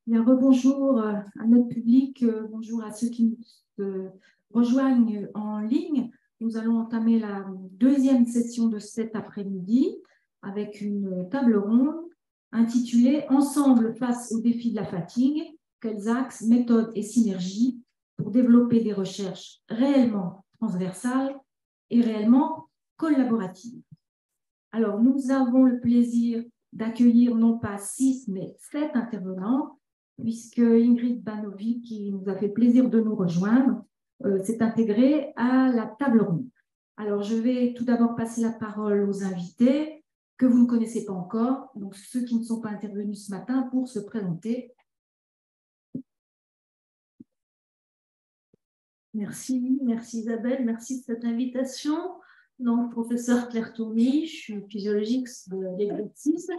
Bien, rebonjour à notre public, bonjour à ceux qui nous rejoignent en ligne. Nous allons entamer la deuxième session de cet après-midi avec une table ronde intitulée « Ensemble face aux défis de la fatigue, quels axes, méthodes et synergies pour développer des recherches réellement transversales et réellement collaboratives ». Alors, nous avons le plaisir d'accueillir non pas 6, mais 7 intervenants, puisque Ingrid Banovic, qui nous a fait plaisir de nous rejoindre, s'est intégrée à la table ronde. Alors, je vais tout d'abord passer la parole aux invités que vous ne connaissez pas encore, donc ceux qui ne sont pas intervenus ce matin pour se présenter. Merci Isabelle, merci de cette invitation. Donc, professeur Claire Tourny, je suis physiologiste de l'exercice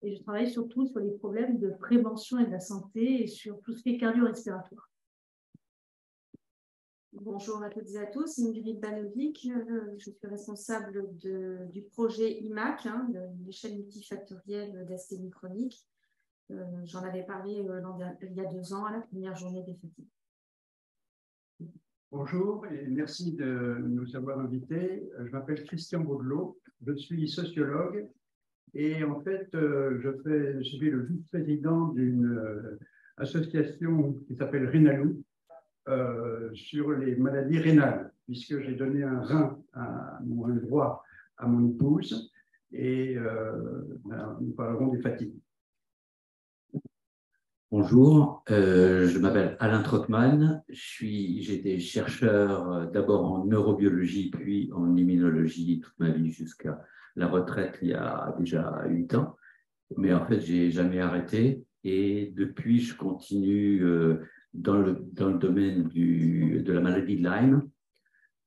et je travaille surtout sur les problèmes de prévention et de la santé et sur tout ce qui est cardio-respiratoire. Bonjour à toutes et à tous, Ingrid Banovic, je suis responsable du projet IMAC, de l'échelle multifactorielle d'asthénie chronique. J'en avais parlé il y a 2 ans à la première journée des fatigues. Bonjour et merci de nous avoir invités. Je m'appelle Christian Baudelot, je suis sociologue et en fait je suis le vice-président d'une association qui s'appelle Rénalou sur les maladies rénales, puisque j'ai donné un rein, un droit à mon épouse et nous parlerons des fatigues. Bonjour, je m'appelle Alain Trockman, j'étais chercheur d'abord en neurobiologie puis en immunologie toute ma vie jusqu'à la retraite il y a déjà 8 ans, mais en fait j'ai jamais arrêté et depuis je continue dans le domaine de la maladie de Lyme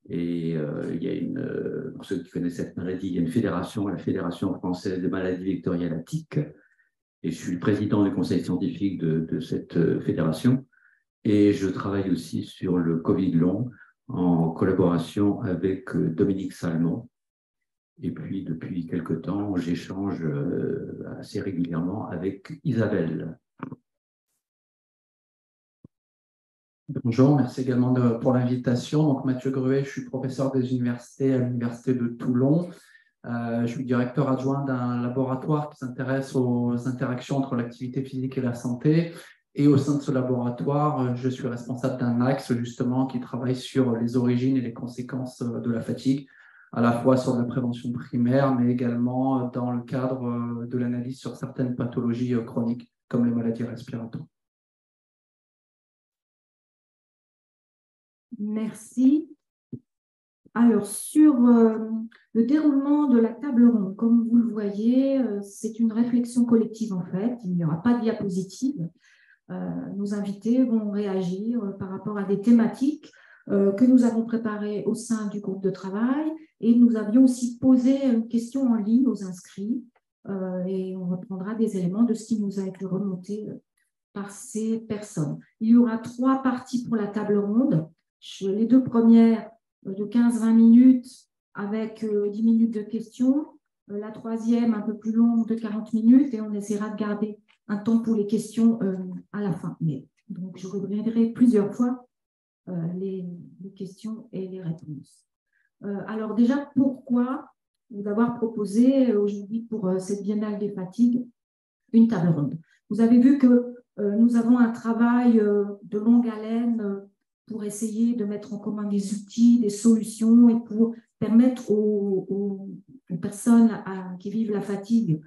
et il y a pour ceux qui connaissent cette maladie, il y a une fédération, la Fédération française des maladies vectorielles à tiques. Et je suis le président du conseil scientifique de cette fédération. Et je travaille aussi sur le Covid long en collaboration avec Dominique Salmon. Et puis, depuis quelque temps, j'échange assez régulièrement avec Isabelle. Bonjour, merci également pour l'invitation. Donc, Mathieu Gruet, je suis professeur des universités à l'Université de Toulon. Je suis directeur adjoint d'un laboratoire qui s'intéresse aux interactions entre l'activité physique et la santé. Et au sein de ce laboratoire, je suis responsable d'un axe justement qui travaille sur les origines et les conséquences de la fatigue, à la fois sur la prévention primaire, mais également dans le cadre de l'analyse sur certaines pathologies chroniques, comme les maladies respiratoires. Merci. Alors, sur le déroulement de la table ronde, comme vous le voyez, c'est une réflexion collective en fait. Il n'y aura pas de diapositive. Nos invités vont réagir par rapport à des thématiques que nous avons préparées au sein du groupe de travail et nous avions aussi posé une question en ligne aux inscrits et on reprendra des éléments de ce qui nous a été remonté par ces personnes. Il y aura 3 parties pour la table ronde. Les 2 premières de 15-20 minutes avec 10 minutes de questions. La 3e un peu plus longue de 40 minutes et on essaiera de garder un temps pour les questions à la fin. Donc, je reviendrai plusieurs fois les questions et les réponses. Alors déjà, pourquoi vous avoir proposé aujourd'hui pour cette Biennale des fatigues une table ronde? Vous avez vu que nous avons un travail de longue haleine pour essayer de mettre en commun des outils, des solutions et pour permettre aux personnes qui vivent la fatigue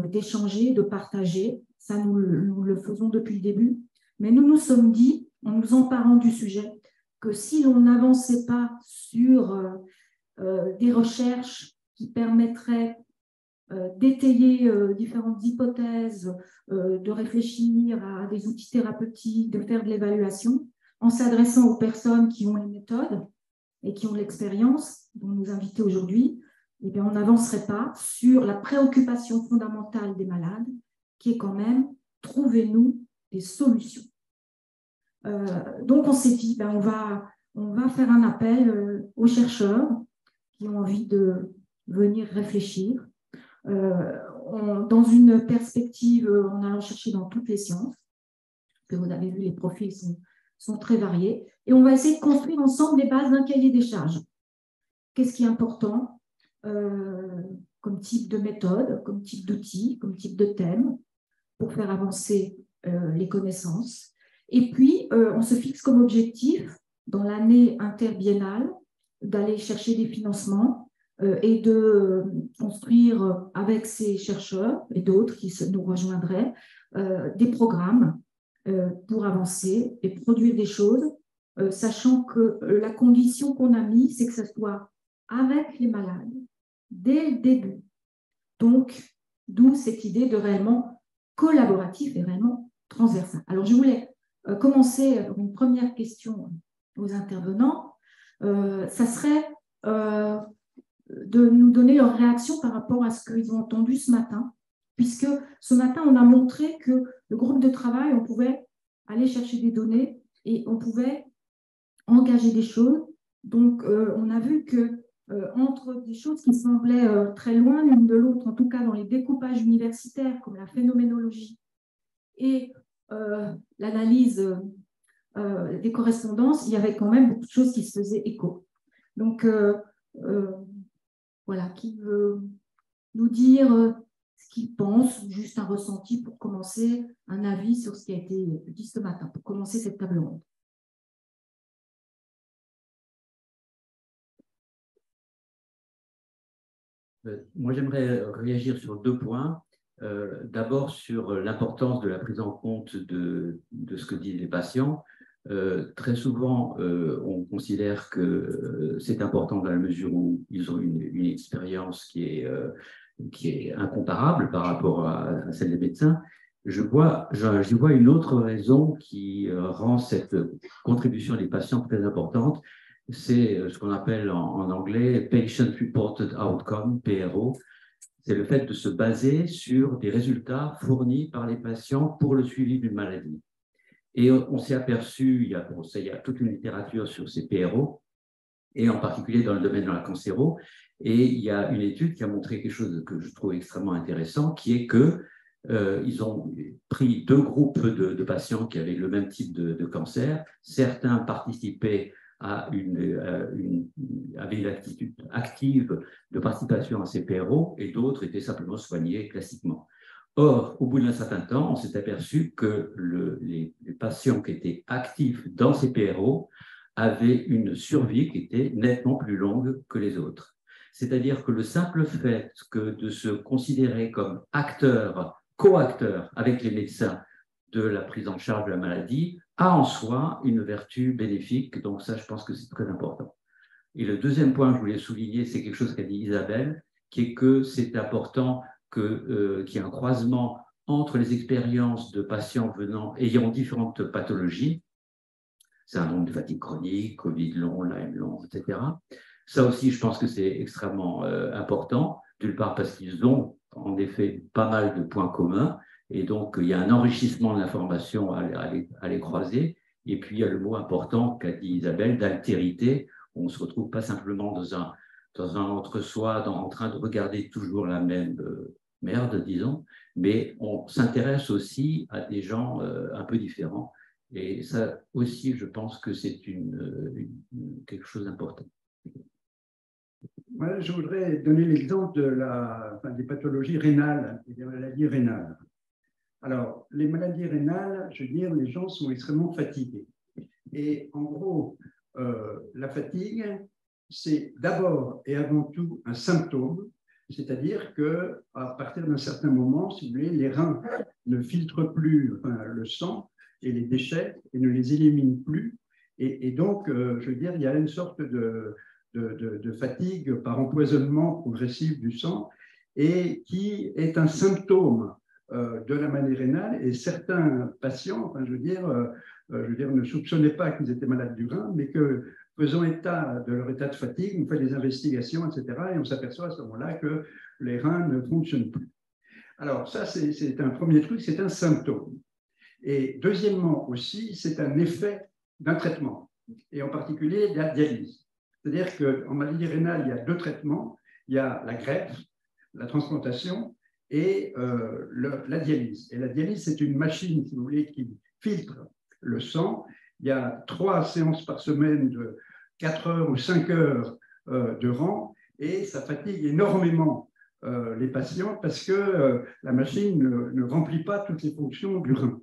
d'échanger, de partager. Ça, nous le faisons depuis le début. Mais nous nous sommes dit, en nous emparant du sujet, que si l'on n'avançait pas sur des recherches qui permettraient d'étayer différentes hypothèses, de réfléchir à des outils thérapeutiques, de faire de l'évaluation, en s'adressant aux personnes qui ont les méthodes et qui ont l'expérience, dont nous invitons aujourd'hui, eh bien, on n'avancerait pas sur la préoccupation fondamentale des malades, qui est quand même « trouvez-nous des solutions ». Donc, on s'est dit, on va faire un appel aux chercheurs qui ont envie de venir réfléchir. dans une perspective, en allant chercher dans toutes les sciences, que vous avez vu, les profils sont très variés, et on va essayer de construire ensemble les bases d'un cahier des charges. Qu'est-ce qui est important comme type de méthode, comme type d'outil, comme type de thème, pour faire avancer les connaissances. Et puis, on se fixe comme objectif, dans l'année interbiennale, d'aller chercher des financements et de construire avec ces chercheurs et d'autres qui nous rejoindraient des programmes pour avancer et produire des choses, sachant que la condition qu'on a mise, c'est que ça soit avec les malades, dès le début. Donc, d'où cette idée de réellement collaboratif et réellement transversal. Alors, je voulais commencer avec une première question aux intervenants. Ça serait de nous donner leur réaction par rapport à ce qu'ils ont entendu ce matin, puisque ce matin, on a montré que le groupe de travail, on pouvait aller chercher des données et on pouvait engager des choses. Donc, on a vu que entre des choses qui semblaient très loin l'une de l'autre, en tout cas dans les découpages universitaires, comme la phénoménologie et l'analyse des correspondances, il y avait quand même beaucoup de choses qui se faisaient écho. Donc, voilà, qui veut nous dire ce qu'il pense, juste un ressenti pour commencer, un avis sur ce qui a été dit ce matin, pour commencer cette table ronde. Moi, j'aimerais réagir sur 2 points. D'abord, sur l'importance de la prise en compte de ce que disent les patients. Très souvent, on considère que c'est important dans la mesure où ils ont une expérience qui est incomparable par rapport à celle des médecins. J'y vois une autre raison qui rend cette contribution des patients très importante. C'est ce qu'on appelle en anglais Patient Reported Outcome, PRO. C'est le fait de se baser sur des résultats fournis par les patients pour le suivi d'une maladie. Et on s'est aperçu, il y a toute une littérature sur ces PRO, et en particulier dans le domaine de la cancéro, et il y a une étude qui a montré quelque chose que je trouve extrêmement intéressant, qui est que ils ont pris 2 groupes de patients qui avaient le même type de cancer. Certains participaient avaient une attitude active de participation à ces PRO, et d'autres étaient simplement soignés classiquement. Or, au bout d'un certain temps, on s'est aperçu que les patients qui étaient actifs dans ces PRO avaient une survie qui était nettement plus longue que les autres. C'est-à-dire que le simple fait de se considérer comme acteur, co-acteur avec les médecins de la prise en charge de la maladie a en soi une vertu bénéfique. Donc ça, je pense que c'est très important. Et le deuxième point que je voulais souligner, c'est quelque chose qu'a dit Isabelle, qui est que c'est important qu'il y ait un croisement entre les expériences de patients ayant différentes pathologies, syndrome de fatigue chronique, Covid long, Lyme long, etc. Ça aussi, je pense que c'est extrêmement important, d'une part parce qu'ils ont en effet pas mal de points communs, et donc il y a un enrichissement de l'information à les croiser. Et puis il y a le mot important qu'a dit Isabelle, d'altérité. On ne se retrouve pas simplement dans un entre-soi, en train de regarder toujours la même merde, disons, mais on s'intéresse aussi à des gens un peu différents. Et ça aussi, je pense que c'est quelque chose d'important. Moi, je voudrais donner l'exemple des pathologies rénales et des maladies rénales. Alors, les maladies rénales, je veux dire, les gens sont extrêmement fatigués. Et en gros, la fatigue, c'est d'abord et avant tout un symptôme, c'est-à-dire qu'à partir d'un certain moment, si vous voulez, les reins ne filtrent plus le sang et les déchets et ne les éliminent plus. Et donc, je veux dire, il y a une sorte de fatigue par empoisonnement progressif du sang et qui est un symptôme de la maladie rénale. Et certains patients, je veux dire, ne soupçonnaient pas qu'ils étaient malades du rein, mais que, faisant état de leur état de fatigue, on fait des investigations, etc. Et on s'aperçoit à ce moment-là que les reins ne fonctionnent plus. Alors ça, c'est un premier truc, c'est un symptôme. Et deuxièmement aussi, c'est un effet d'un traitement, et en particulier de la dialyse. C'est-à-dire qu'en maladie rénale, il y a 2 traitements. Il y a la greffe, la transplantation, et la dialyse. Et la dialyse, c'est une machine, si vous voulez, qui filtre le sang. Il y a 3 séances par semaine de 4 heures ou 5 heures de rang, et ça fatigue énormément les patients parce que la machine ne remplit pas toutes les fonctions du rein.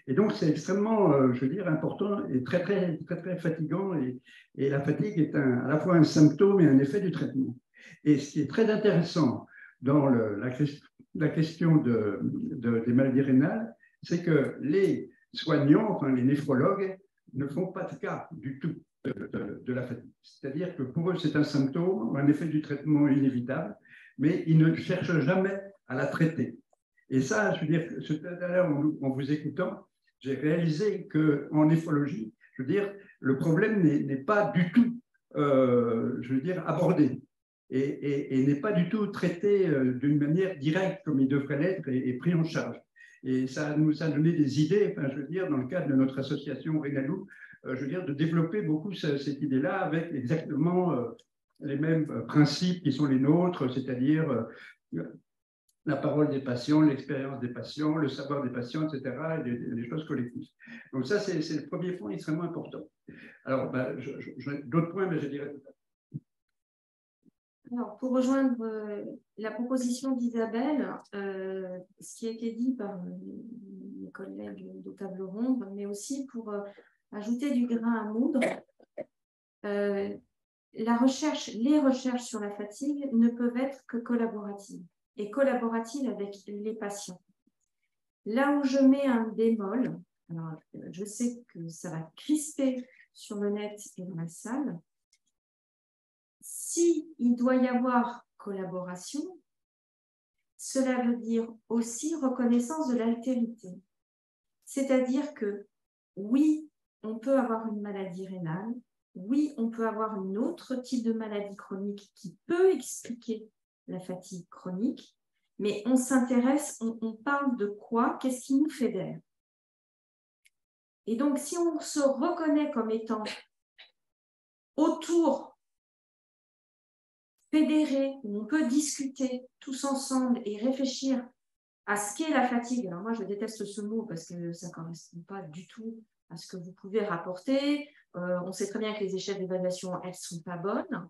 Et donc, c'est extrêmement, je veux dire, important et très, très, très, très fatigant. Et la fatigue est à la fois un symptôme et un effet du traitement. Et ce qui est très intéressant dans la question des maladies rénales, c'est que les soignants, enfin les néphrologues, ne font pas de cas du tout de la fatigue. C'est-à-dire que pour eux, c'est un symptôme ou un effet du traitement inévitable, mais ils ne cherchent jamais à la traiter. Et ça, je veux dire, tout à l'heure, en vous écoutant, j'ai réalisé qu'en néphrologie, je veux dire, le problème n'est pas du tout, je veux dire, abordé et n'est pas du tout traité d'une manière directe comme il devrait l'être et pris en charge. Et ça nous a donné des idées, enfin, je veux dire, dans le cadre de notre association Rénalou, je veux dire, de développer beaucoup cette idée-là avec exactement les mêmes principes qui sont les nôtres, c'est-à-dire la parole des patients, l'expérience des patients, le savoir des patients, etc., et des choses collectives. Donc ça, c'est le premier point extrêmement important. Alors, ben, d'autres points, mais je dirais tout à l'heure. Alors, pour rejoindre la proposition d'Isabelle, ce qui a été dit par mes collègues de table ronde, mais aussi pour ajouter du grain à moudre, les recherches sur la fatigue ne peuvent être que collaboratives, et collaboratives avec les patients. Là où je mets un bémol, alors je sais que ça va crisper sur le net et dans la salle, s'il doit y avoir collaboration, cela veut dire aussi reconnaissance de l'altérité. C'est-à-dire que oui, on peut avoir une maladie rénale, oui, on peut avoir un autre type de maladie chronique qui peut expliquer la fatigue chronique, mais on s'intéresse, on parle de quoi? Qu'est-ce qui nous fédère? Et donc, si on se reconnaît comme étant autour, fédéré, où on peut discuter tous ensemble et réfléchir à ce qu'est la fatigue. Alors moi, je déteste ce mot parce que ça ne correspond pas du tout à ce que vous pouvez rapporter. On sait très bien que les échelles d'évaluation, elles ne sont pas bonnes.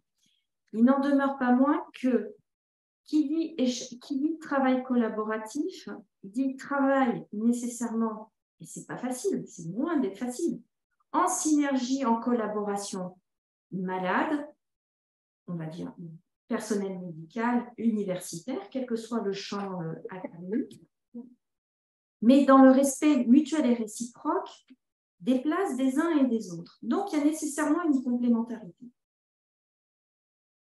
Il n'en demeure pas moins que qui dit travail collaboratif, dit travail nécessairement, et ce n'est pas facile, c'est loin d'être facile, en synergie, en collaboration, malade, on va dire personnel médical, universitaire, quel que soit le champ académique, mais dans le respect mutuel et réciproque des places des uns et des autres. Donc, il y a nécessairement une complémentarité.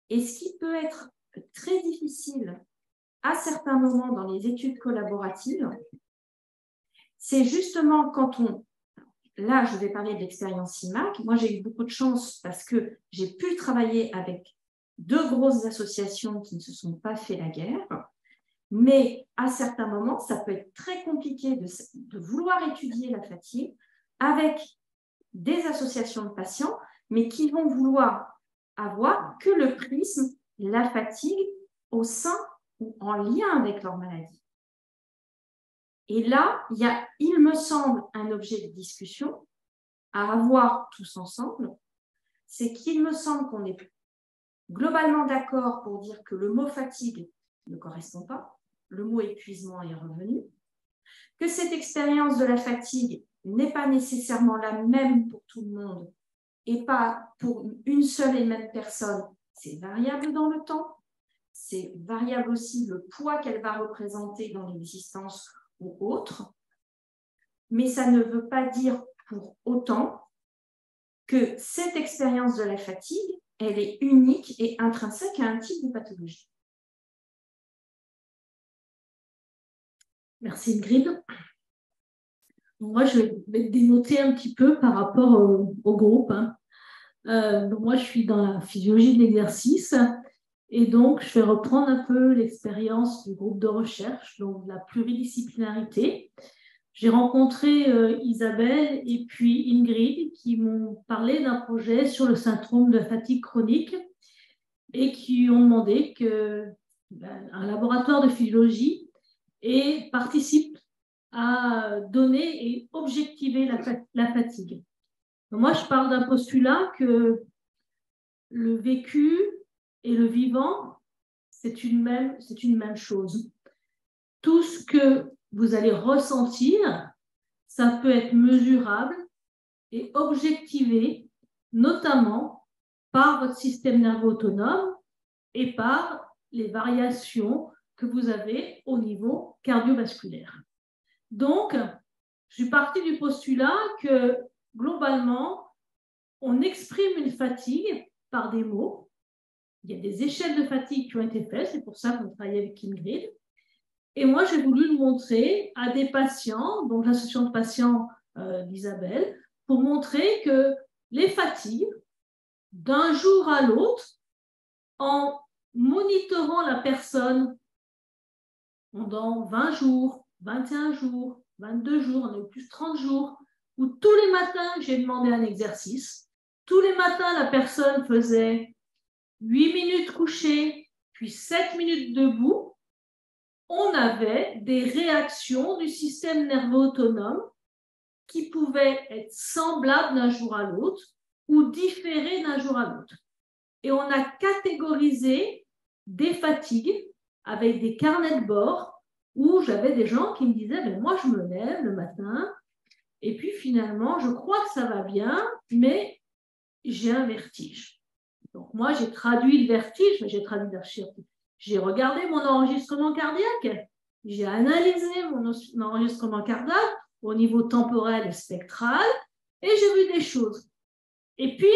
Et ce qui peut être très difficile à certains moments dans les études collaboratives, c'est justement quand là, je vais parler de l'expérience IMAC. Moi, j'ai eu beaucoup de chance parce que j'ai pu travailler avec 2 grosses associations qui ne se sont pas fait la guerre. Mais à certains moments, ça peut être très compliqué de vouloir étudier la fatigue avec des associations de patients, mais qui vont vouloir avoir que le prisme, la fatigue au sein ou en lien avec leur maladie. Et là, il y a, il me semble, un objet de discussion à avoir tous ensemble, c'est qu'il me semble qu'on est globalement d'accord pour dire que le mot fatigue ne correspond pas, le mot épuisement est revenu, que cette expérience de la fatigue n'est pas nécessairement la même pour tout le monde et pas pour une seule et même personne, c'est variable dans le temps, c'est variable aussi le poids qu'elle va représenter dans l'existence ou autre, mais ça ne veut pas dire pour autant que cette expérience de la fatigue, elle est unique et intrinsèque à un type de pathologie. Merci Ingrid. Moi, je vais dénoter un petit peu par rapport au groupe. Donc moi, je suis dans la physiologie de l'exercice et donc je vais reprendre un peu l'expérience du groupe de recherche, donc de la pluridisciplinarité. J'ai rencontré Isabelle et puis Ingrid qui m'ont parlé d'un projet sur le syndrome de fatigue chronique et qui ont demandé qu'un laboratoire de physiologie et participe à donner et objectiver la fatigue. Donc moi, je parle d'un postulat que le vécu et le vivant, c'est une même chose. Tout ce que vous allez ressentir, ça peut être mesurable et objectivé, notamment par votre système nerveux autonome et par les variations que vous avez au niveau cardiovasculaire. Donc, je suis partie du postulat que, globalement, on exprime une fatigue par des mots. Il y a des échelles de fatigue qui ont été faites, c'est pour ça qu'on travaille avec Ingrid. Et moi, j'ai voulu le montrer à des patients, donc l'association de patients d'Isabelle, pour montrer que les fatigues, d'un jour à l'autre, en monitorant la personne pendant 20 jours, 21 jours, 22 jours, on a eu plus de 30 jours, où tous les matins, j'ai demandé un exercice. Tous les matins, la personne faisait 8 minutes couchée, puis 7 minutes debout. On avait des réactions du système nerveux autonome qui pouvaient être semblables d'un jour à l'autre ou différer d'un jour à l'autre. Et on a catégorisé des fatigues avec des carnets de bord où j'avais des gens qui me disaient « moi, je me lève le matin et puis finalement, je crois que ça va bien, mais j'ai un vertige. » Donc moi, j'ai traduit le vertige, mais j'ai traduit j'ai regardé mon enregistrement cardiaque, j'ai analysé mon enregistrement cardiaque au niveau temporel et spectral et j'ai vu des choses. Et puis,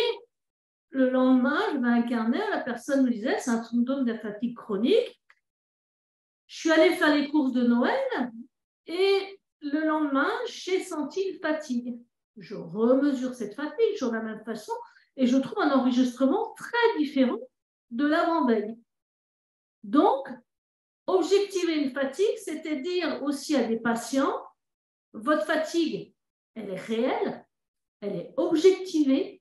le lendemain, je vais incarner, la personne me disait, c'est un syndrome de fatigue chronique. Je suis allée faire les courses de Noël et le lendemain, j'ai senti une fatigue. Je remesure cette fatigue de la même façon et je trouve un enregistrement très différent de l'avant-veille. Donc, objectiver une fatigue, c'était dire aussi à des patients, votre fatigue, elle est réelle, elle est objectivée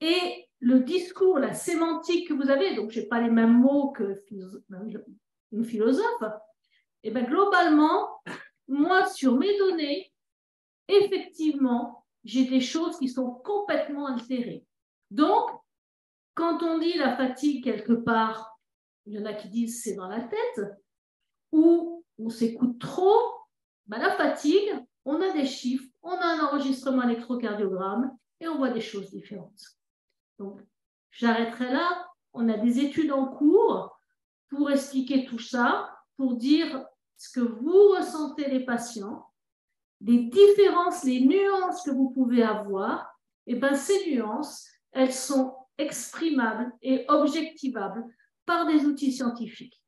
et le discours, la sémantique que vous avez, donc je n'ai pas les mêmes mots qu'une philosophe, et bien globalement, moi, sur mes données, effectivement, j'ai des choses qui sont complètement altérées. Donc, quand on dit la fatigue quelque part, il y en a qui disent c'est dans la tête, ou on s'écoute trop, ben la fatigue, on a des chiffres, on a un enregistrement électrocardiogramme et on voit des choses différentes. Donc, j'arrêterai là. On a des études en cours pour expliquer tout ça, pour dire ce que vous ressentez les patients, les différences, les nuances que vous pouvez avoir. Et bien, ces nuances, elles sont exprimables et objectivables par des outils scientifiques.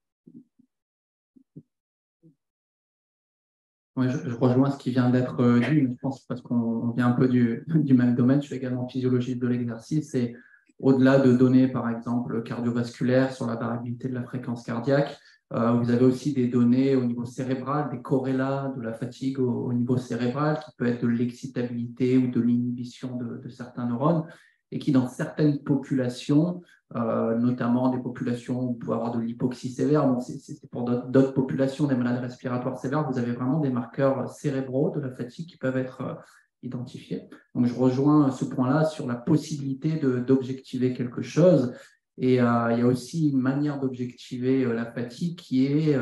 Oui, je rejoins ce qui vient d'être dit, mais je pense parce qu'on vient un peu du même domaine. Je suis également physiologiste de l'exercice et au-delà de données, par exemple, cardiovasculaires sur la variabilité de la fréquence cardiaque, vous avez aussi des données au niveau cérébral, des corrélats de la fatigue au niveau cérébral, qui peut être de l'excitabilité ou de l'inhibition de certains neurones, et qui, dans certaines populations, notamment des populations où on peut avoir de l'hypoxie sévère, bon, c'est pour d'autres populations, des maladies respiratoires sévères, vous avez vraiment des marqueurs cérébraux de la fatigue qui peuvent être identifiés. Donc, je rejoins ce point-là sur la possibilité d'objectiver quelque chose. Et il y a aussi une manière d'objectiver la fatigue qui est,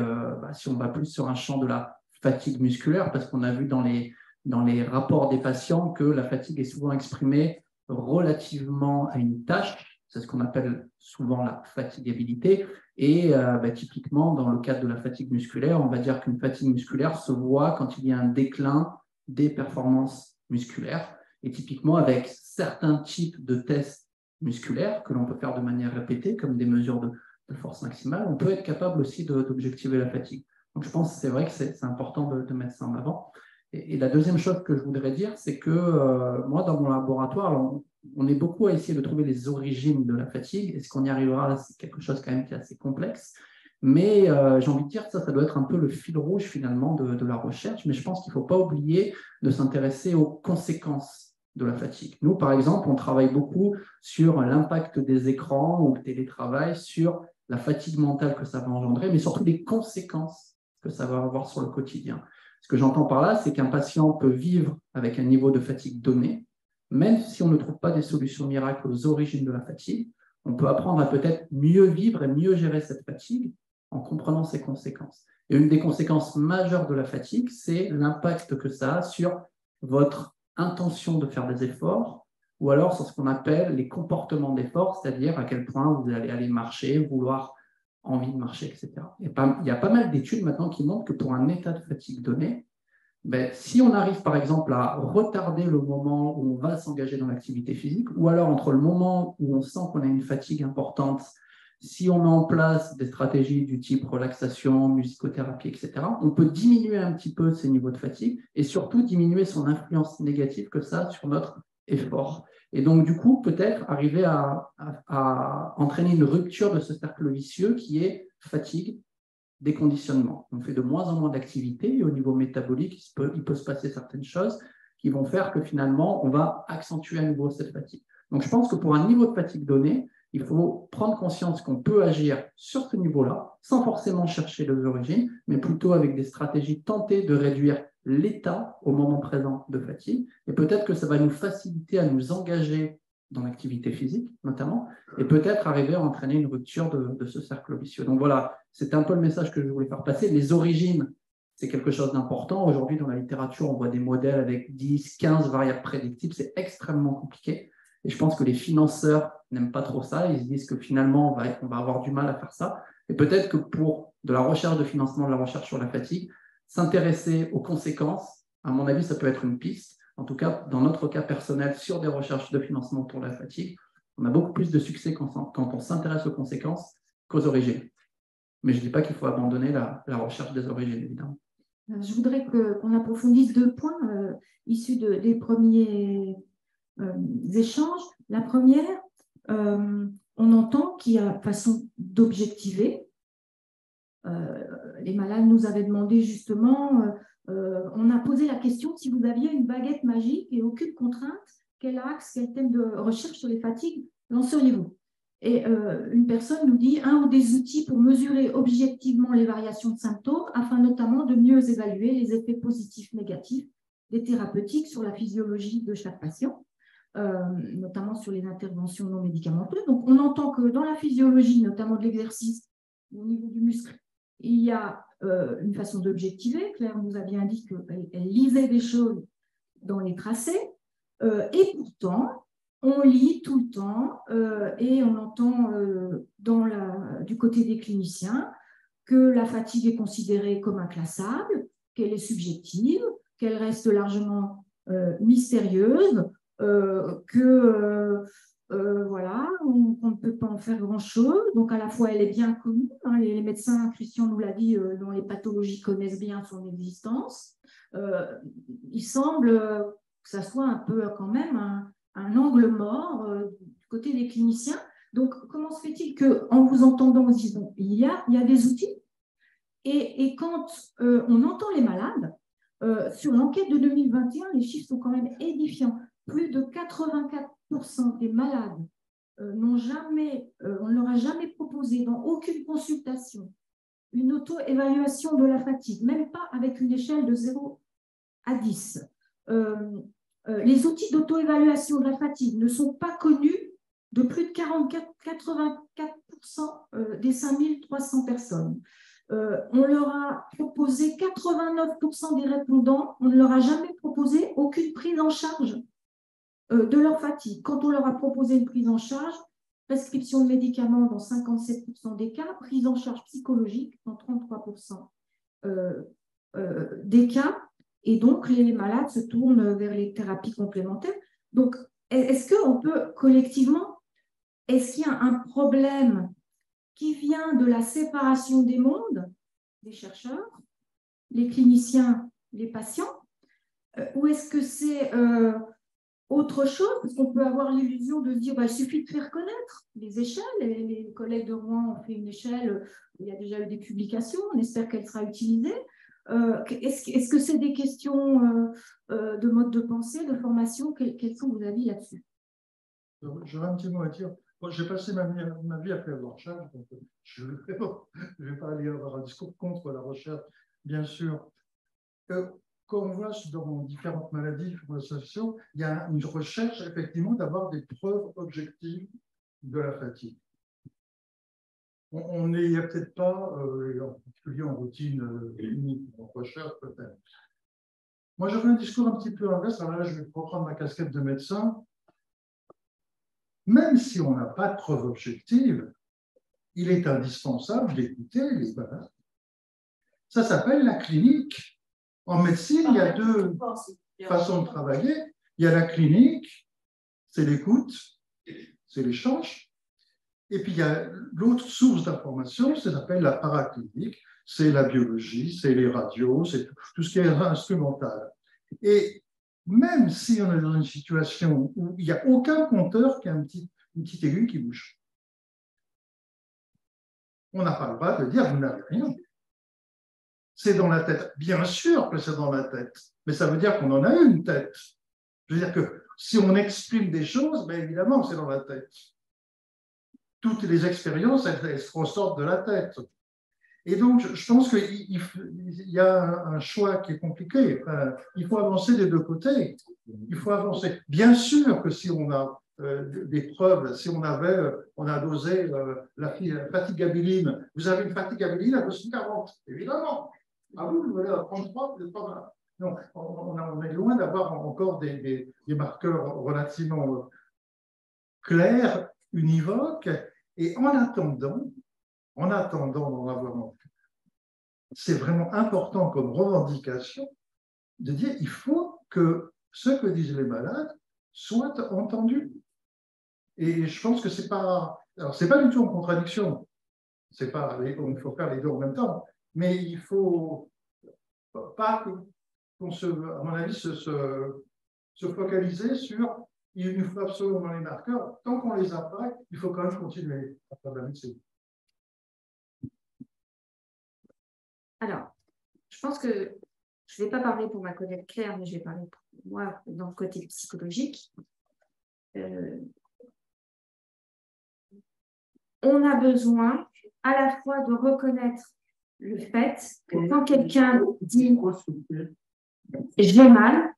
si on va plus sur un champ de la fatigue musculaire, parce qu'on a vu dans les rapports des patients que la fatigue est souvent exprimée relativement à une tâche, c'est ce qu'on appelle souvent la fatigabilité, et typiquement dans le cadre de la fatigue musculaire, on va dire qu'une fatigue musculaire se voit quand il y a un déclin des performances musculaires, et typiquement avec certains types de tests musculaires que l'on peut faire de manière répétée, comme des mesures de force maximale, on peut être capable aussi d'objectiver la fatigue. Donc je pense que c'est vrai que c'est important de mettre ça en avant. Et la deuxième chose que je voudrais dire, c'est que moi, dans mon laboratoire, on est beaucoup à essayer de trouver les origines de la fatigue. Est-ce qu'on y arrivera? C'est quelque chose quand même qui est assez complexe. Mais j'ai envie de dire que ça doit être un peu le fil rouge finalement de la recherche. Mais je pense qu'il ne faut pas oublier de s'intéresser aux conséquences de la fatigue. Nous, par exemple, on travaille beaucoup sur l'impact des écrans ou le télétravail, sur la fatigue mentale que ça va engendrer, mais surtout les conséquences que ça va avoir sur le quotidien. Ce que j'entends par là, c'est qu'un patient peut vivre avec un niveau de fatigue donné, même si on ne trouve pas des solutions miracles aux origines de la fatigue, on peut apprendre à peut-être mieux vivre et mieux gérer cette fatigue en comprenant ses conséquences. Et une des conséquences majeures de la fatigue, c'est l'impact que ça a sur votre intention de faire des efforts, ou alors sur ce qu'on appelle les comportements d'effort, c'est-à-dire à quel point vous allez aller marcher, vouloir envie de marcher, etc. Et il y a pas mal d'études maintenant qui montrent que pour un état de fatigue donné, si on arrive par exemple à retarder le moment où on va s'engager dans l'activité physique, ou alors entre le moment où on sent qu'on a une fatigue importante, si on met en place des stratégies du type relaxation, musicothérapie, etc., on peut diminuer un petit peu ces niveaux de fatigue et surtout diminuer son influence négative que ça a sur notre effort. Et donc, du coup, peut-être arriver à entraîner une rupture de ce cercle vicieux qui est fatigue, déconditionnement. On fait de moins en moins d'activités et au niveau métabolique, il peut se passer certaines choses qui vont faire que finalement, on va accentuer à nouveau cette fatigue. Donc, je pense que pour un niveau de fatigue donné, il faut prendre conscience qu'on peut agir sur ce niveau-là, sans forcément chercher les origines, mais plutôt avec des stratégies tenter de réduire l'état au moment présent de fatigue. Et peut-être que ça va nous faciliter à nous engager dans l'activité physique, notamment, et peut-être arriver à entraîner une rupture de ce cercle vicieux. Donc voilà, c'est un peu le message que je voulais faire passer. Les origines, c'est quelque chose d'important. Aujourd'hui, dans la littérature, on voit des modèles avec 10, 15 variables prédictibles. C'est extrêmement compliqué. Et je pense que les financeurs n'aiment pas trop ça. Ils se disent que finalement, on va avoir du mal à faire ça. Et peut-être que pour de la recherche de financement, de la recherche sur la fatigue, s'intéresser aux conséquences, à mon avis, ça peut être une piste. En tout cas, dans notre cas personnel, sur des recherches de financement autour de la fatigue, on a beaucoup plus de succès quand on s'intéresse aux conséquences qu'aux origines. Mais je ne dis pas qu'il faut abandonner la recherche des origines, évidemment. Je voudrais qu'on approfondisse deux points issus des premiers échanges. La première, on entend qu'il y a façon d'objectiver. Les malades nous avaient demandé justement, on a posé la question si vous aviez une baguette magique et aucune contrainte, quel axe, quel thème de recherche sur les fatigues lanceriez-vous? Et une personne nous dit un ou des outils pour mesurer objectivement les variations de symptômes afin notamment de mieux évaluer les effets positifs, négatifs des thérapeutiques sur la physiologie de chaque patient, notamment sur les interventions non médicamenteuses. Donc, on entend que dans la physiologie, notamment de l'exercice, au niveau du muscle, il y a une façon d'objectiver. Claire nous a bien dit qu'elle lisait des choses dans les tracés. Et pourtant, on lit tout le temps et on entend du côté des cliniciens que la fatigue est considérée comme inclassable, qu'elle est subjective, qu'elle reste largement mystérieuse, voilà, on ne peut pas en faire grand-chose. Donc, à la fois, elle est bien connue. Hein, les médecins, Christian nous l'a dit, dont les pathologies connaissent bien son existence. Il semble que ça soit un peu quand même un angle mort du côté des cliniciens. Donc, comment se fait-il qu'en vous entendant, on se dise, bon, il y a des outils. Et quand on entend les malades, sur l'enquête de 2021, les chiffres sont quand même édifiants. Plus de 84% des malades on ne leur a jamais proposé dans aucune consultation une auto-évaluation de la fatigue, même pas avec une échelle de 0 à 10. Les outils d'auto-évaluation de la fatigue ne sont pas connus de plus de 84% des 5300 personnes. On leur a proposé 89% des répondants, on ne leur a jamais proposé aucune prise en charge de leur fatigue. Quand on leur a proposé une prise en charge, prescription de médicaments dans 57% des cas, prise en charge psychologique dans 33% des cas, et donc les malades se tournent vers les thérapies complémentaires. Donc, est-ce qu'on peut collectivement, est-ce qu'il y a un problème qui vient de la séparation des mondes, des chercheurs, les cliniciens, les patients, ou est-ce que c'est autre chose, parce qu'on peut avoir l'illusion de se dire il suffit de faire connaître les échelles. Les collègues de Rouen ont fait une échelle, il y a déjà eu des publications, on espère qu'elle sera utilisée. Est-ce que c'est des questions de mode de pensée, de formation? Quels sont vos avis là-dessus? J'aurais un petit mot à dire. Bon, j'ai passé ma vie à faire de la recherche, donc je ne vais pas aller avoir un discours contre la recherche bien sûr. Quand on voit dans différentes maladies, il y a une recherche effectivement d'avoir des preuves objectives de la fatigue. On n'y est peut-être pas, en particulier en routine clinique, en recherche peut-être. Moi, j'aurais un discours un petit peu inverse. Alors là, je vais reprendre ma casquette de médecin. Même si on n'a pas de preuve objective, il est indispensable d'écouter les malades. Ça s'appelle la clinique. En médecine, il y a deux façons de travailler. Il y a la clinique, c'est l'écoute, c'est l'échange. Et puis, il y a l'autre source d'information, ça s'appelle la paraclinique, c'est la biologie, c'est les radios, c'est tout ce qui est instrumental. Et même si on est dans une situation où il n'y a aucun compteur qui a une petite aiguille qui bouge, on n'a pas le droit de dire vous n'avez rien. C'est dans la tête. Bien sûr que c'est dans la tête, mais ça veut dire qu'on en a une tête. Je veux dire que si on exprime des choses, bien évidemment, c'est dans la tête. Toutes les expériences, elles se ressortent de la tête. Et donc, je pense qu'il y a un choix qui est compliqué. Il faut avancer des deux côtés. Il faut avancer. Bien sûr que si on a des preuves, si on a dosé la fatigabiline, vous avez une fatigabiline à 240, évidemment. Ah oui, vous allez à 33, vous n'êtes pas mal. Donc, on est loin d'avoir encore des marqueurs relativement clairs, univoques. Et en attendant d'en avoir un, c'est vraiment important comme revendication de dire qu'il faut que ce que disent les malades soit entendu. Et je pense que c'est pas du tout en contradiction. Il faut faire les deux en même temps. Mais il ne faut pas qu'on à mon avis, se focaliser sur il nous faut absolument les marqueurs. Tant qu'on ne les a pas, il faut quand même continuer à faire de la médecine. Alors, je pense que je ne vais pas parler pour ma collègue Claire, mais je vais parler pour moi dans le côté psychologique. On a besoin à la fois de reconnaître le fait que quand quelqu'un dit « je vais mal »,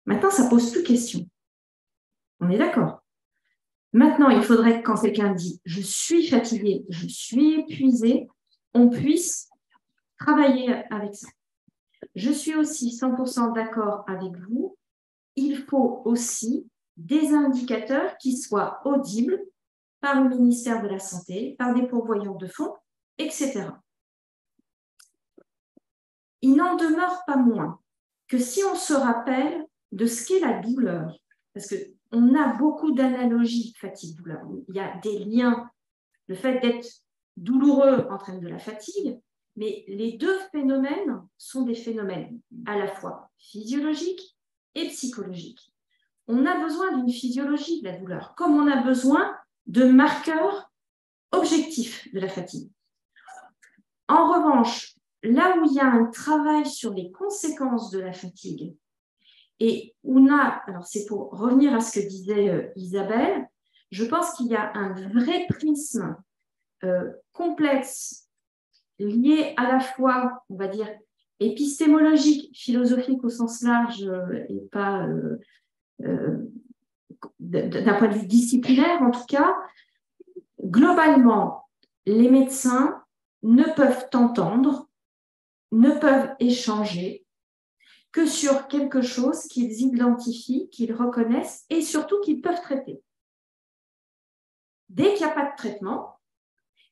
maintenant, ça ne pose plus question. On est d'accord. Maintenant, il faudrait que quand quelqu'un dit « je suis fatigué, je suis épuisé », on puisse travailler avec ça. Je suis aussi 100% d'accord avec vous. Il faut aussi des indicateurs qui soient audibles par le ministère de la Santé, par des pourvoyeurs de fonds, etc. Il n'en demeure pas moins que si on se rappelle de ce qu'est la douleur, parce qu'on a beaucoup d'analogies fatigue-douleur, il y a des liens, le fait d'être douloureux entraîne de la fatigue, mais les deux phénomènes sont des phénomènes à la fois physiologiques et psychologiques. On a besoin d'une physiologie de la douleur, comme on a besoin de marqueurs objectifs de la fatigue. En revanche, là où il y a un travail sur les conséquences de la fatigue, et alors c'est pour revenir à ce que disait Isabelle, je pense qu'il y a un vrai prisme complexe lié à la fois, on va dire, épistémologique, philosophique au sens large et pas d'un point de vue disciplinaire en tout cas. Globalement, les médecins ne peuvent entendre, ne peuvent échanger que sur quelque chose qu'ils identifient, qu'ils reconnaissent et surtout qu'ils peuvent traiter. Dès qu'il n'y a pas de traitement,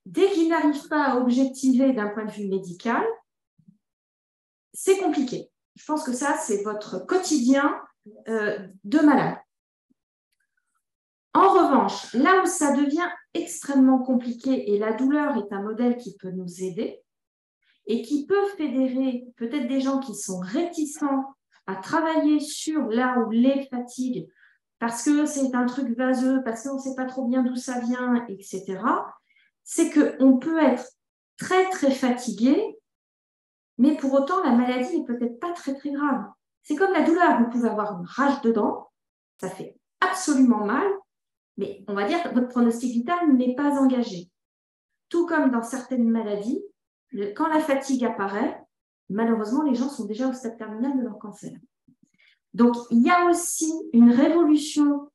dès qu'ils n'arrivent pas à objectiver d'un point de vue médical, c'est compliqué. Je pense que ça, c'est votre quotidien de malade. En revanche, là où ça devient extrêmement compliqué, et la douleur est un modèle qui peut nous aider, et qui peut fédérer peut-être des gens qui sont réticents à travailler sur là où les fatigues, parce que c'est un truc vaseux, parce qu'on ne sait pas trop bien d'où ça vient, etc., c'est qu'on peut être très, très fatigué, mais pour autant, la maladie n'est peut-être pas très, très grave. C'est comme la douleur, vous pouvez avoir une rage de dents, ça fait absolument mal, mais on va dire que votre pronostic vital n'est pas engagé. Tout comme dans certaines maladies, quand la fatigue apparaît, malheureusement, les gens sont déjà au stade terminal de leur cancer. Donc, il y a aussi une révolution,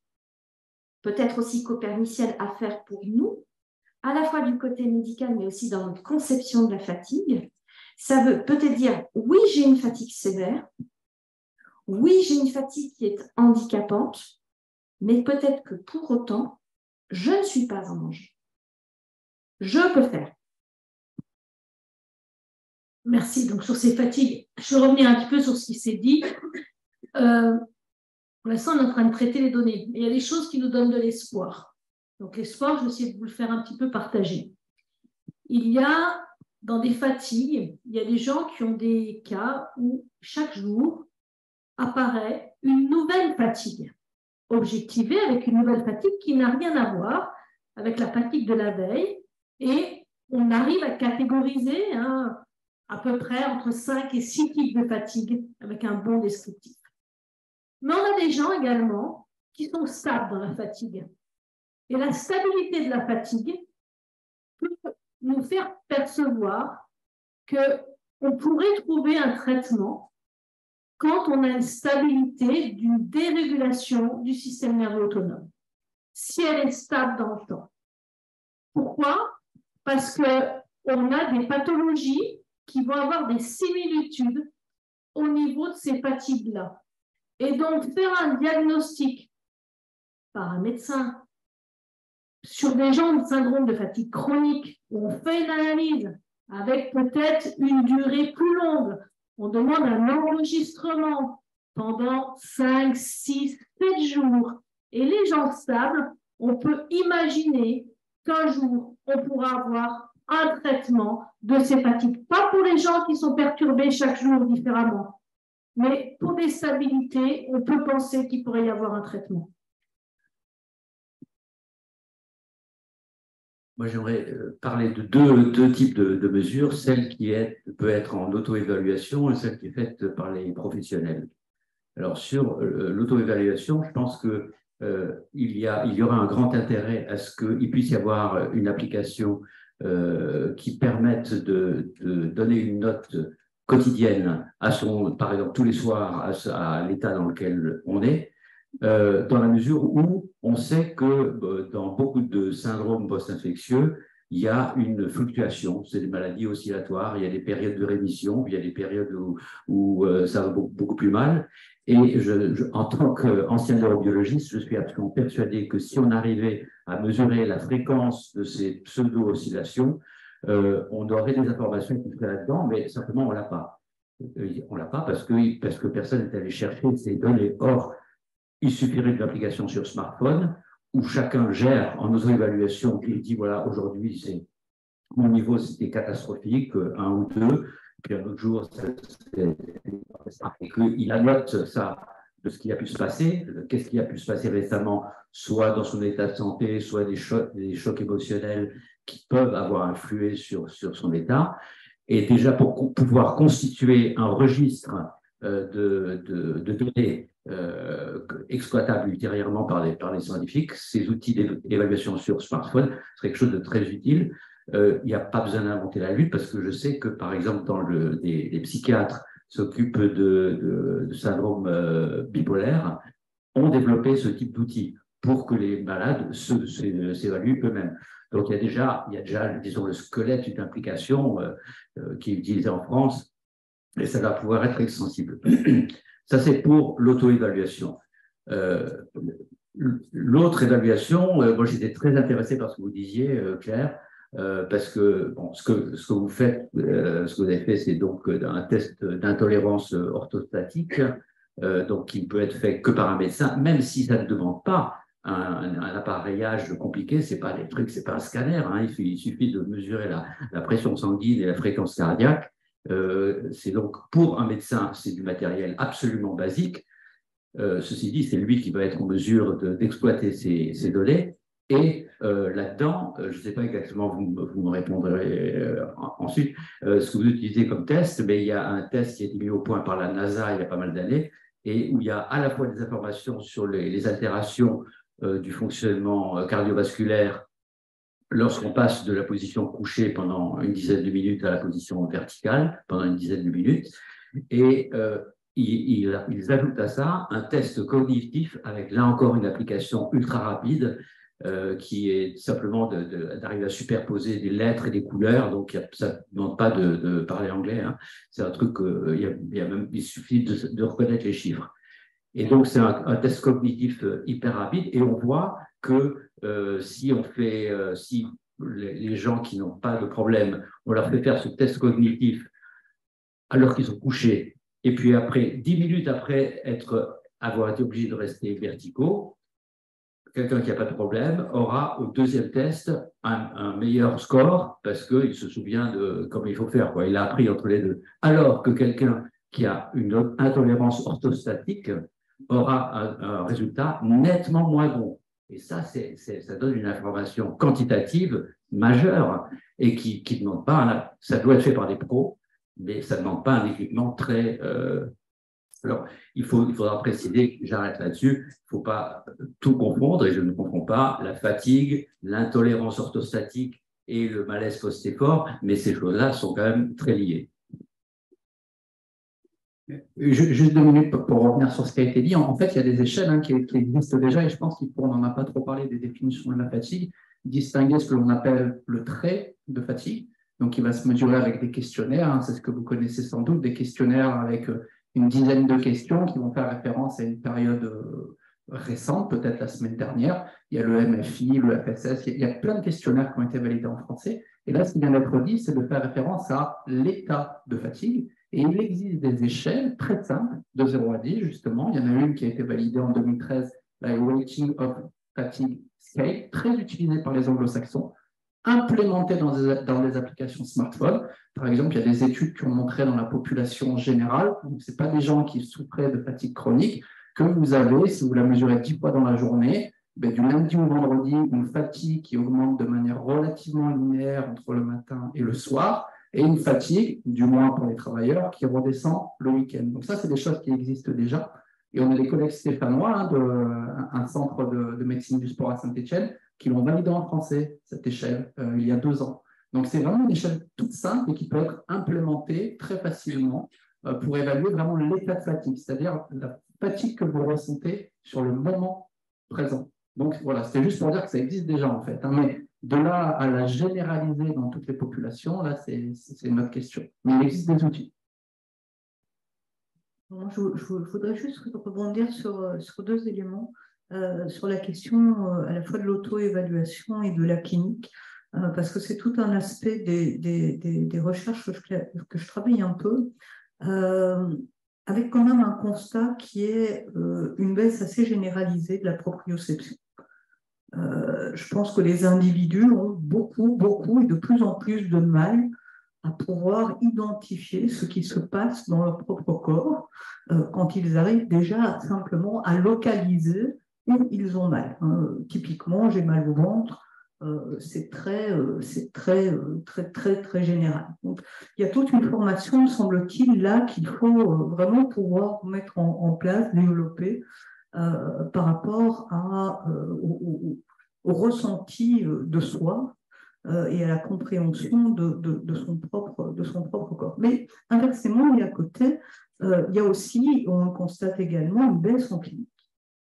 peut-être aussi copernicienne, à faire pour nous, à la fois du côté médical, mais aussi dans notre conception de la fatigue. Ça veut peut-être dire, oui, j'ai une fatigue sévère, oui, j'ai une fatigue qui est handicapante, mais peut-être que pour autant, je ne suis pas en danger. Je peux faire. Merci. Donc, sur ces fatigues, je vais revenir un petit peu sur ce qui s'est dit. Pour l'instant, on est en train de traiter les données. Mais il y a des choses qui nous donnent de l'espoir. Donc, l'espoir, je vais essayer de vous le faire un petit peu partager. Il y a, dans des fatigues, il y a des gens qui ont des cas où chaque jour apparaît une nouvelle fatigue, objectivée avec une nouvelle fatigue qui n'a rien à voir avec la fatigue de la veille. Et on arrive à catégoriser à peu près entre 5 et 6 types de fatigue avec un bon descriptif. Mais on a des gens également qui sont stables dans la fatigue. Et la stabilité de la fatigue peut nous faire percevoir qu'on pourrait trouver un traitement quand on a une stabilité d'une dérégulation du système nerveux autonome, si elle est stable dans le temps. Pourquoi? Parce qu'on a des pathologies qui vont avoir des similitudes au niveau de ces fatigues-là. Et donc, faire un diagnostic par un médecin sur des gens de syndrome de fatigue chronique, où on fait une analyse avec peut-être une durée plus longue, on demande un enregistrement pendant 5, 6, 7 jours. Et les gens stables, on peut imaginer qu'un jour, on pourra avoir un traitement de ces fatigues. Pas pour les gens qui sont perturbés chaque jour différemment, mais pour des stabilités, on peut penser qu'il pourrait y avoir un traitement. Moi, j'aimerais parler de deux types de mesures, celle qui peut être en auto-évaluation et celle qui est faite par les professionnels. Alors, sur l'auto-évaluation, je pense que il y aura un grand intérêt à ce qu'il puisse y avoir une application qui permette de donner une note quotidienne par exemple, tous les soirs à l'état dans lequel on est, dans la mesure où on sait que dans beaucoup de syndromes post-infectieux, il y a une fluctuation, c'est des maladies oscillatoires, il y a des périodes de rémission, il y a des périodes où ça va beaucoup plus mal. Et en tant qu'ancien neurobiologiste, je suis absolument persuadé que si on arrivait à mesurer la fréquence de ces pseudo-oscillations, on aurait des informations qui seraient là-dedans, mais simplement on ne l'a pas. On ne l'a pas parce que personne n'est allé chercher ces données. Or, il suffirait d'une application sur smartphone où chacun gère en auto-évaluation, il dit voilà, aujourd'hui, mon niveau c'était catastrophique, 1 ou 2, puis un autre jour, et qu'il annote ça de ce qui a pu se passer, qu'est-ce qui a pu se passer récemment, soit dans son état de santé, soit des chocs émotionnels qui peuvent avoir influé sur son état. Et déjà, pour pouvoir constituer un registre de données exploitables ultérieurement par les scientifiques, ces outils d'évaluation sur smartphone serait quelque chose de très utile. Il n'y a pas besoin d'inventer la lutte parce que je sais que, par exemple, les psychiatres s'occupent de syndrome bipolaire ont développé ce type d'outils pour que les malades s'évaluent eux-mêmes. Donc, il y a déjà, disons, le squelette d'une application qui est utilisée en France et ça va pouvoir être extensible. Ça, c'est pour l'auto-évaluation. L'autre évaluation, moi, j'étais très intéressé par ce que vous disiez, Claire, parce que bon, ce que vous faites, ce que vous avez fait, c'est donc un test d'intolérance orthostatique, donc qui ne peut être fait que par un médecin, même si ça ne demande pas un appareillage compliqué, c'est pas des trucs, c'est pas un scanner, hein, il suffit de mesurer la pression sanguine et la fréquence cardiaque. C'est donc pour un médecin, c'est du matériel absolument basique. Ceci dit, c'est lui qui va être en mesure d'exploiter ces données. Et là-dedans, je ne sais pas exactement, vous me répondrez ensuite, ce que vous utilisez comme test, mais il y a un test qui a été mis au point par la NASA il y a pas mal d'années, et où il y a à la fois des informations sur les altérations du fonctionnement cardiovasculaire lorsqu'on passe de la position couchée pendant une dizaine de minutes à la position verticale pendant une dizaine de minutes. Et ils ajoutent à ça un test cognitif avec là encore une application ultra rapide qui est simplement d'arriver à superposer des lettres et des couleurs. Donc, ça ne demande pas de parler anglais. Hein. C'est un truc, il suffit de reconnaître les chiffres. Et donc, c'est un test cognitif hyper rapide. Et on voit que si les gens qui n'ont pas de problème, on leur fait faire ce test cognitif alors qu'ils sont couchés, et puis après, 10 minutes après avoir été obligé de rester verticaux, quelqu'un qui n'a pas de problème aura au deuxième test un meilleur score parce qu'il se souvient de comment il faut faire, quoi. Il a appris entre les deux. Alors que quelqu'un qui a une intolérance orthostatique aura un résultat nettement moins bon. Et ça, ça donne une information quantitative majeure et qui ne demande pas, ça doit être fait par des pros, mais ça ne demande pas un équipement très... Alors, il faudra préciser, j'arrête là-dessus, il ne faut pas tout confondre, et je ne confonds pas la fatigue, l'intolérance orthostatique et le malaise post-effort, mais ces choses-là sont quand même très liées. Juste 2 minutes pour revenir sur ce qui a été dit. En fait, il y a des échelles qui existent déjà, et je pense qu'on n'en a pas trop parlé des définitions de la fatigue, distinguer ce que l'on appelle le trait de fatigue, donc il va se mesurer avec des questionnaires, c'est ce que vous connaissez sans doute, des questionnaires avec une dizaine de questions qui vont faire référence à une période récente, peut-être la semaine dernière. Il y a le MFI, le FSS, il y a plein de questionnaires qui ont été validés en français. Et là, ce qui vient d'être dit, c'est de faire référence à l'état de fatigue. Et il existe des échelles très simples, de 0 à 10, justement. Il y en a une qui a été validée en 2013, la Rating of Fatigue Scale, très utilisée par les anglo-saxons, implémentée dans des applications smartphones. Par exemple, il y a des études qui ont montré dans la population générale, donc ce n'est pas des gens qui souffraient de fatigue chronique, que vous avez, si vous la mesurez 10 fois dans la journée, du lundi au vendredi, une fatigue qui augmente de manière relativement linéaire entre le matin et le soir, et une fatigue, du moins pour les travailleurs, qui redescend le week-end. Donc ça, c'est des choses qui existent déjà. Et on a des collègues stéphanois, un centre de médecine du sport à Saint-Étienne, qui l'ont validé en français, cette échelle, il y a 2 ans. Donc c'est vraiment une échelle toute simple et qui peut être implémentée très facilement pour évaluer vraiment l'état de fatigue, c'est-à-dire la fatigue que vous ressentez sur le moment présent. Donc voilà, c'était juste pour dire que ça existe déjà en fait, mais de là à la généraliser dans toutes les populations, là c'est une autre question. Mais il existe des outils. Je voudrais juste rebondir sur 2 éléments, sur la question à la fois de l'auto-évaluation et de la clinique, parce que c'est tout un aspect des recherches que je travaille un peu, avec quand même un constat qui est une baisse assez généralisée de la proprioception. Je pense que les individus ont beaucoup et de plus en plus de mal à pouvoir identifier ce qui se passe dans leur propre corps quand ils arrivent déjà simplement à localiser où ils ont mal. Typiquement, j'ai mal au ventre, c'est très général. Donc, il y a toute une formation, semble-t-il, là qu'il faut vraiment pouvoir mettre en place, développer par rapport au ressenti de soi et à la compréhension de son propre corps. Mais inversement, il y a à côté, il y a aussi, on constate également une baisse en clinique,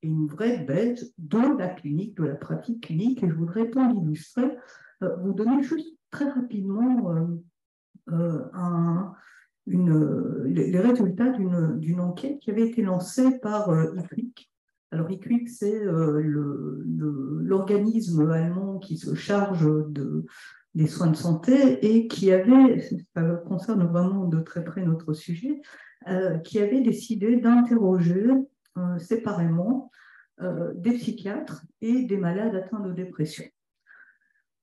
et une vraie baisse de la clinique, de la pratique clinique, et je voudrais pour l'illustrer, vous donner juste très rapidement les résultats d'une enquête qui avait été lancée par IQWiC. Alors, IQWiC, c'est l'organisme allemand qui se charge des soins de santé et ça concerne vraiment de très près notre sujet, qui avait décidé d'interroger séparément des psychiatres et des malades atteints de dépression,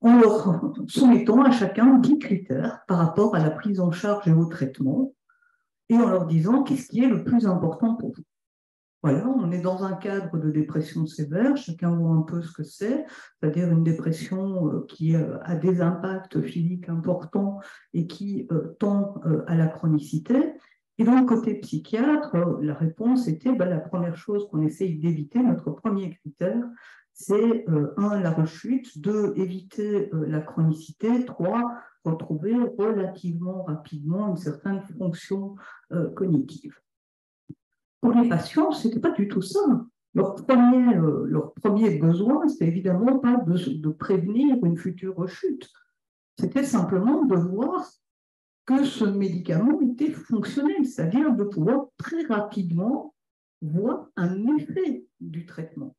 en leur soumettant à chacun 10 critères par rapport à la prise en charge et au traitement, et en leur disant qu'est-ce qui est le plus important pour vous. Voilà, on est dans un cadre de dépression sévère, chacun voit un peu ce que c'est-à-dire une dépression qui a des impacts physiques importants et qui tend à la chronicité. Et donc, côté psychiatre, la réponse était la première chose qu'on essaye d'éviter, notre premier critère, c'est 1, la rechute, 2, éviter la chronicité, 3, retrouver relativement rapidement une certaine fonction cognitive. Pour les patients, ce n'était pas du tout ça. Leur premier besoin, c'était évidemment pas de prévenir une future rechute. C'était simplement de voir que ce médicament était fonctionnel, c'est-à-dire de pouvoir très rapidement voir un effet du traitement.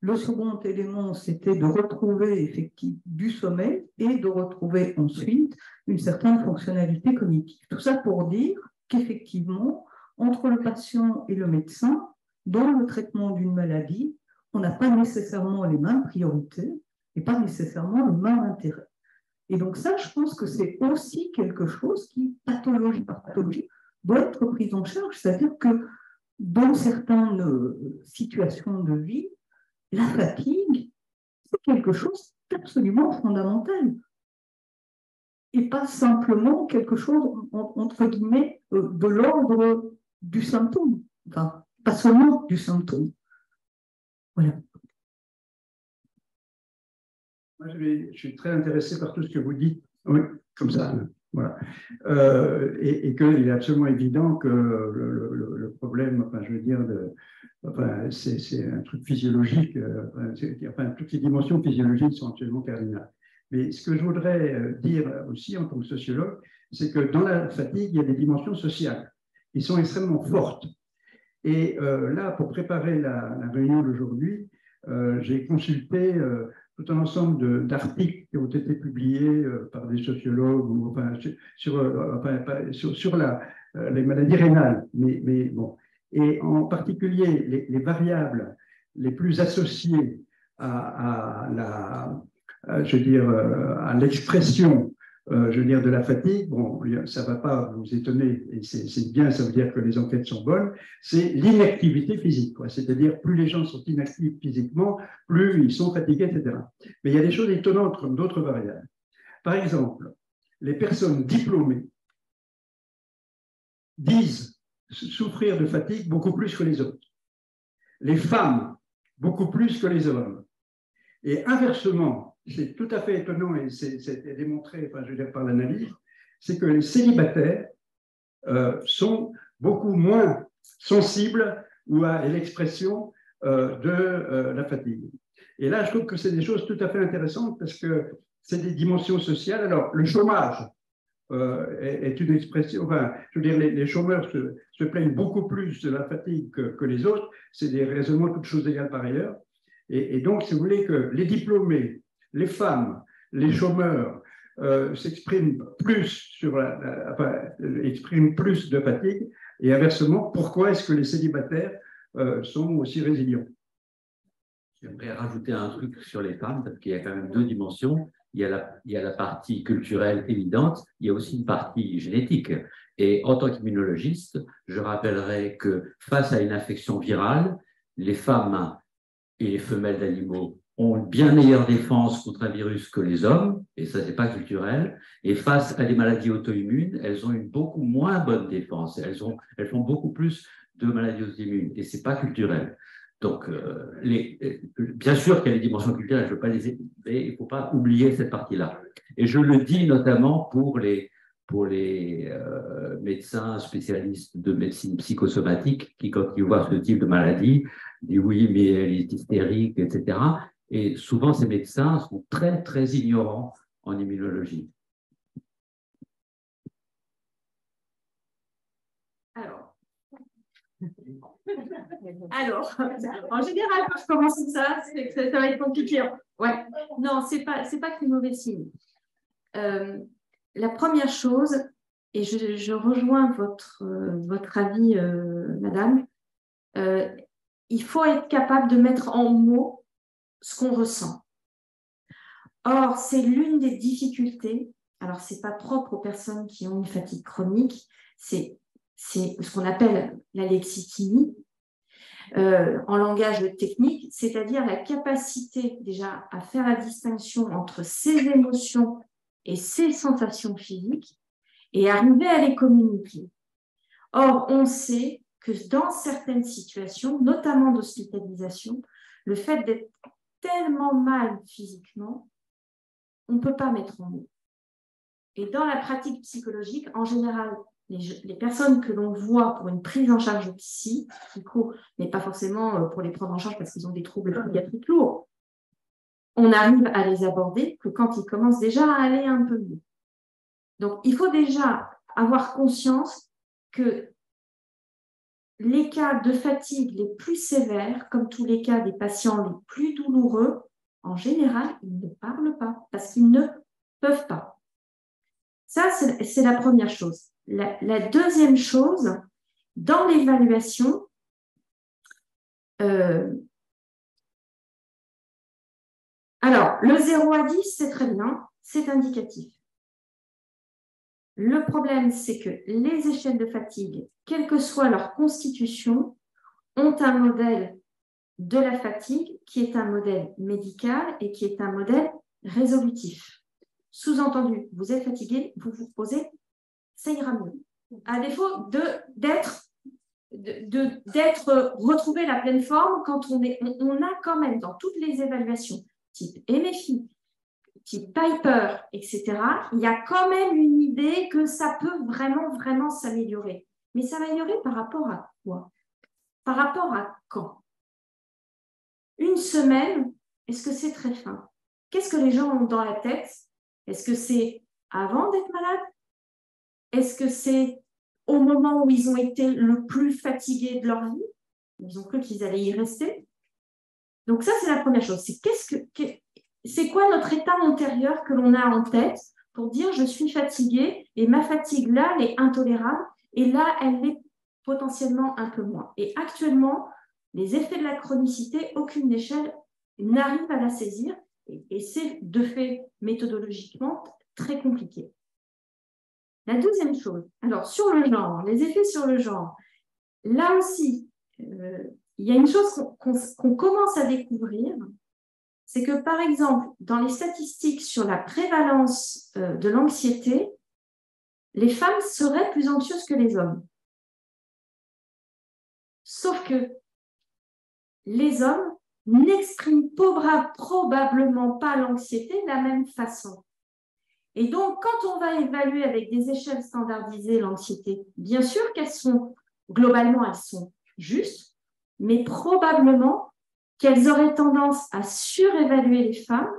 Le second élément, c'était de retrouver effectivement du sommeil et de retrouver ensuite une certaine fonctionnalité cognitive. Tout ça pour dire qu'effectivement, entre le patient et le médecin, dans le traitement d'une maladie, on n'a pas nécessairement les mêmes priorités et pas nécessairement le même intérêt. Et donc ça, je pense que c'est aussi quelque chose qui, pathologie par pathologie, doit être pris en charge. C'est-à-dire que dans certaines situations de vie, la fatigue, c'est quelque chose d'absolument fondamental. Et pas simplement quelque chose, entre guillemets, de l'ordre du symptôme. Enfin, pas seulement du symptôme. Voilà. Moi, je suis très intéressé par tout ce que vous dites. Oui, comme ça. Voilà. Et qu'il est absolument évident que le problème, enfin, je veux dire, enfin, c'est un truc physiologique. Enfin, toutes les dimensions physiologiques sont absolument cardinales. Mais ce que je voudrais dire aussi en tant que sociologue, c'est que dans la fatigue, il y a des dimensions sociales qui sont extrêmement fortes. Et là, pour préparer la réunion d'aujourd'hui, j'ai consulté tout un ensemble d'articles qui ont été publiés par des sociologues ou, enfin, sur les maladies rénales. Mais bon. Et en particulier, les variables les plus associées à l'expression je veux dire, de la fatigue, bon, ça ne va pas vous étonner, et c'est bien, ça veut dire que les enquêtes sont bonnes, c'est l'inactivité physique. C'est-à-dire, plus les gens sont inactifs physiquement, plus ils sont fatigués, etc. Mais il y a des choses étonnantes comme d'autres variables. Par exemple, les personnes diplômées disent souffrir de fatigue beaucoup plus que les autres. Les femmes, beaucoup plus que les hommes. Et inversement, c'est tout à fait étonnant et c'est démontré, enfin, je veux dire, par l'analyse, c'est que les célibataires sont beaucoup moins sensibles à l'expression de la fatigue. Et là, je trouve que c'est des choses tout à fait intéressantes parce que c'est des dimensions sociales. Alors, le chômage est une expression, enfin, je veux dire, les chômeurs se plaignent beaucoup plus de la fatigue que les autres. C'est des raisonnements toutes choses égales par ailleurs. Et donc, si vous voulez que les diplômés, les femmes, les chômeurs s'expriment plus expriment plus de fatigue, et inversement, pourquoi est-ce que les célibataires sont aussi résilients? J'aimerais rajouter un truc sur les femmes, parce qu'il y a quand même deux dimensions. Il y a la partie culturelle évidente, il y a aussi une partie génétique. Et en tant qu'immunologiste, je rappellerai que face à une infection virale, les femmes et les femelles d'animaux ont une bien meilleure défense contre un virus que les hommes, et ça, c'est pas culturel. Et face à des maladies auto-immunes, elles ont une beaucoup moins bonne défense. Elles font beaucoup plus de maladies auto-immunes, et c'est pas culturel. Donc, bien sûr qu'il y a les dimensions culturelles, je veux pas mais il ne faut pas oublier cette partie-là. Et je le dis notamment pour les médecins spécialistes de médecine psychosomatique qui, quand ils voient ce type de maladie, disent oui, mais elle est hystérique, etc. Et souvent, ces médecins sont très, très ignorants en immunologie. Alors, en général, quand je commence ça, c'est que ça va être compliqué. Ouais. Non, c'est pas que c'est mauvais signe. La première chose, et je rejoins votre avis, madame, il faut être capable de mettre en mots ce qu'on ressent. Or, c'est l'une des difficultés, alors ce n'est pas propre aux personnes qui ont une fatigue chronique, c'est ce qu'on appelle la lexithymie, en langage technique, c'est-à-dire la capacité déjà à faire la distinction entre ses émotions et ses sensations physiques et arriver à les communiquer. Or, on sait que dans certaines situations, notamment d'hospitalisation, le fait d'être tellement mal physiquement, on ne peut pas mettre en mots. Et dans la pratique psychologique, en général, les personnes que l'on voit pour une prise en charge psycho, mais pas forcément pour les prendre en charge parce qu'ils ont des troubles psychiatriques lourds, on arrive à les aborder que quand ils commencent déjà à aller un peu mieux. Donc, il faut déjà avoir conscience que les cas de fatigue les plus sévères, comme tous les cas des patients les plus douloureux, en général, ils ne parlent pas parce qu'ils ne peuvent pas. Ça, c'est la première chose. La deuxième chose, dans l'évaluation, alors, le 0 à 10, c'est très bien, c'est indicatif. Le problème, c'est que les échelles de fatigue, quelle que soit leur constitution, ont un modèle de la fatigue qui est un modèle médical et qui est un modèle résolutif. Sous-entendu, vous êtes fatigué, vous vous reposez, ça ira mieux. À défaut d'être retrouvé la pleine forme quand on a quand même dans toutes les évaluations, type MFI, type Piper, etc., il y a quand même une idée que ça peut vraiment s'améliorer. Mais s'améliorer par rapport à quoi? Par rapport à quand? Une semaine, est-ce que c'est très fin? Qu'est-ce que les gens ont dans la tête? Est-ce que c'est avant d'être malade? Est-ce que c'est au moment où ils ont été le plus fatigués de leur vie? Ils ont cru qu'ils allaient y rester. Donc ça, c'est la première chose. C'est quoi notre état antérieur que l'on a en tête pour dire je suis fatiguée et ma fatigue là, elle est intolérable et là, elle l'est potentiellement un peu moins. Et actuellement, les effets de la chronicité, aucune échelle n'arrive à la saisir et c'est de fait méthodologiquement très compliqué. La deuxième chose, alors sur le genre, les effets sur le genre, là aussi, il y a une chose qu'on commence à découvrir, c'est que par exemple, dans les statistiques sur la prévalence de l'anxiété, les femmes seraient plus anxieuses que les hommes. Sauf que les hommes n'expriment probablement pas l'anxiété de la même façon. Et donc, quand on va évaluer avec des échelles standardisées l'anxiété, bien sûr globalement, elles sont justes, mais probablement qu'elles auraient tendance à surévaluer les femmes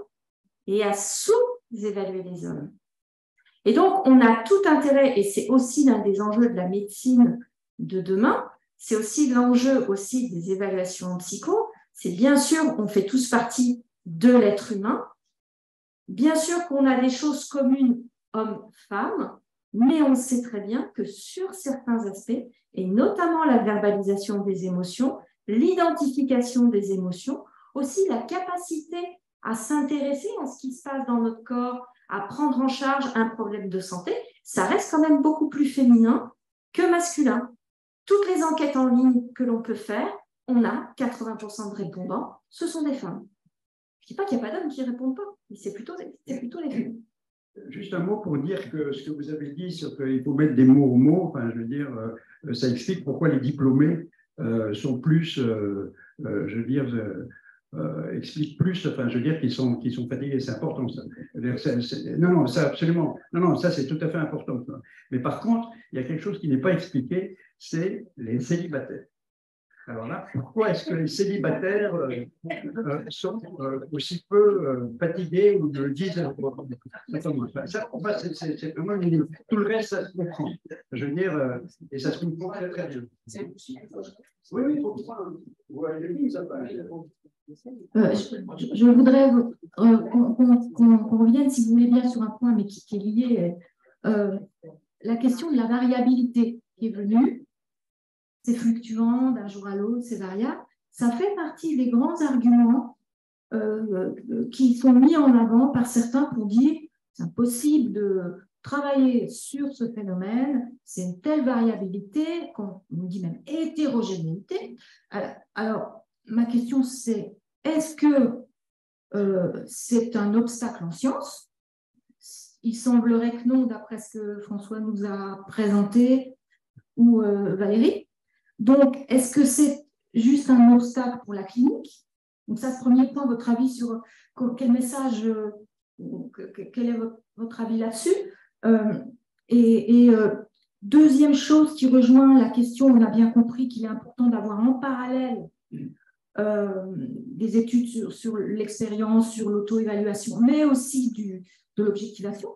et à sous-évaluer les hommes. Et donc, on a tout intérêt, et c'est aussi l'un des enjeux de la médecine de demain, c'est aussi l'enjeu aussi des évaluations en psycho, c'est bien sûr, on fait tous partie de l'être humain, bien sûr qu'on a des choses communes hommes-femmes, mais on sait très bien que sur certains aspects, et notamment la verbalisation des émotions, l'identification des émotions, aussi la capacité à s'intéresser à ce qui se passe dans notre corps, à prendre en charge un problème de santé, ça reste quand même beaucoup plus féminin que masculin. Toutes les enquêtes en ligne que l'on peut faire, on a 80% de répondants, ce sont des femmes. Je ne dis pas qu'il n'y a pas d'hommes qui ne répondent pas, mais c'est plutôt les femmes. Juste un mot pour dire que ce que vous avez dit sur qu'il faut mettre des mots aux mots, enfin, je veux dire, ça explique pourquoi les diplômés sont plus, expliquent plus, enfin, je veux dire, qu'ils sont fatigués, c'est important ça. Non, ça absolument, non, ça c'est tout à fait important. Ça. Mais par contre, il y a quelque chose qui n'est pas expliqué, c'est les célibataires. Alors là, pourquoi est-ce que les célibataires sont aussi peu fatigués ou ne disent ça, c'est vraiment tout le reste, ça se comprend. Je veux dire, et ça se comprend très très bien. Oui, il faut comprendre. Je voudrais qu'on revienne, si vous voulez bien, sur un point, mais qui est lié, la question de la variabilité qui est venue. C'est fluctuant d'un jour à l'autre, c'est variable. Ça fait partie des grands arguments qui sont mis en avant par certains pour dire c'est impossible de travailler sur ce phénomène, c'est une telle variabilité, qu'on dit même hétérogénéité. Alors, ma question c'est, est-ce que c'est un obstacle en science? Il semblerait que non, d'après ce que François nous a présenté, ou Valérie. Donc, est-ce que c'est juste un obstacle pour la clinique? Donc ça, premier point, votre avis sur quel message, quel est votre avis là-dessus? Deuxième chose qui rejoint la question, on a bien compris qu'il est important d'avoir en parallèle des études sur l'expérience, sur l'auto-évaluation, mais aussi de l'objectivation.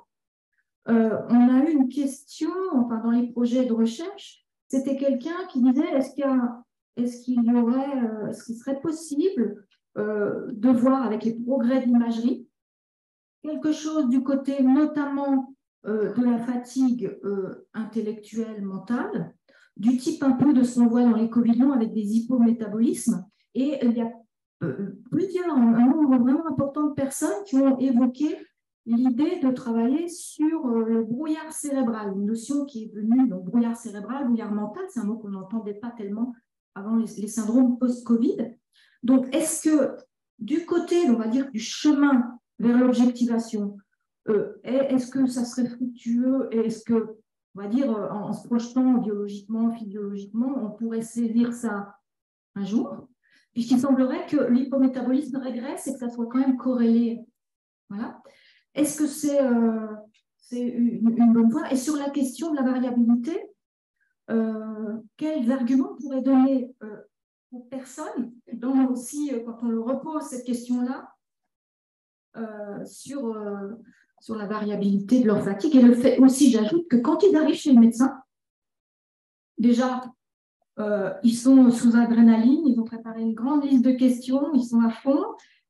On a eu une question, enfin dans les projets de recherche, c'était quelqu'un qui disait est-ce qu'il serait possible de voir avec les progrès d'imagerie quelque chose du côté notamment de la fatigue intellectuelle, mentale, du type un peu de ce qu'on voit dans les Covid longs avec des hypométabolismes. Et il y a un nombre vraiment important de personnes qui ont évoqué l'idée de travailler sur le brouillard cérébral, une notion qui est venue, donc brouillard cérébral, brouillard mental, c'est un mot qu'on n'entendait pas tellement avant les syndromes post-Covid. Donc, est-ce que du côté, on va dire, du chemin vers l'objectivation, est-ce que ça serait fructueux et est-ce que, on va dire, en se projetant biologiquement, physiologiquement, on pourrait saisir ça un jour, puisqu'il semblerait que l'hypométabolisme régresse et que ça soit quand même corrélé. Voilà. Est-ce que c'est une bonne voie? Et sur la question de la variabilité, quels arguments on pourrait donner aux personnes, donc aussi quand on leur repose cette question-là, sur la variabilité de leur fatigue et le fait aussi, j'ajoute, que quand ils arrivent chez le médecin, déjà, ils sont sous adrénaline, ils ont préparé une grande liste de questions, ils sont à fond,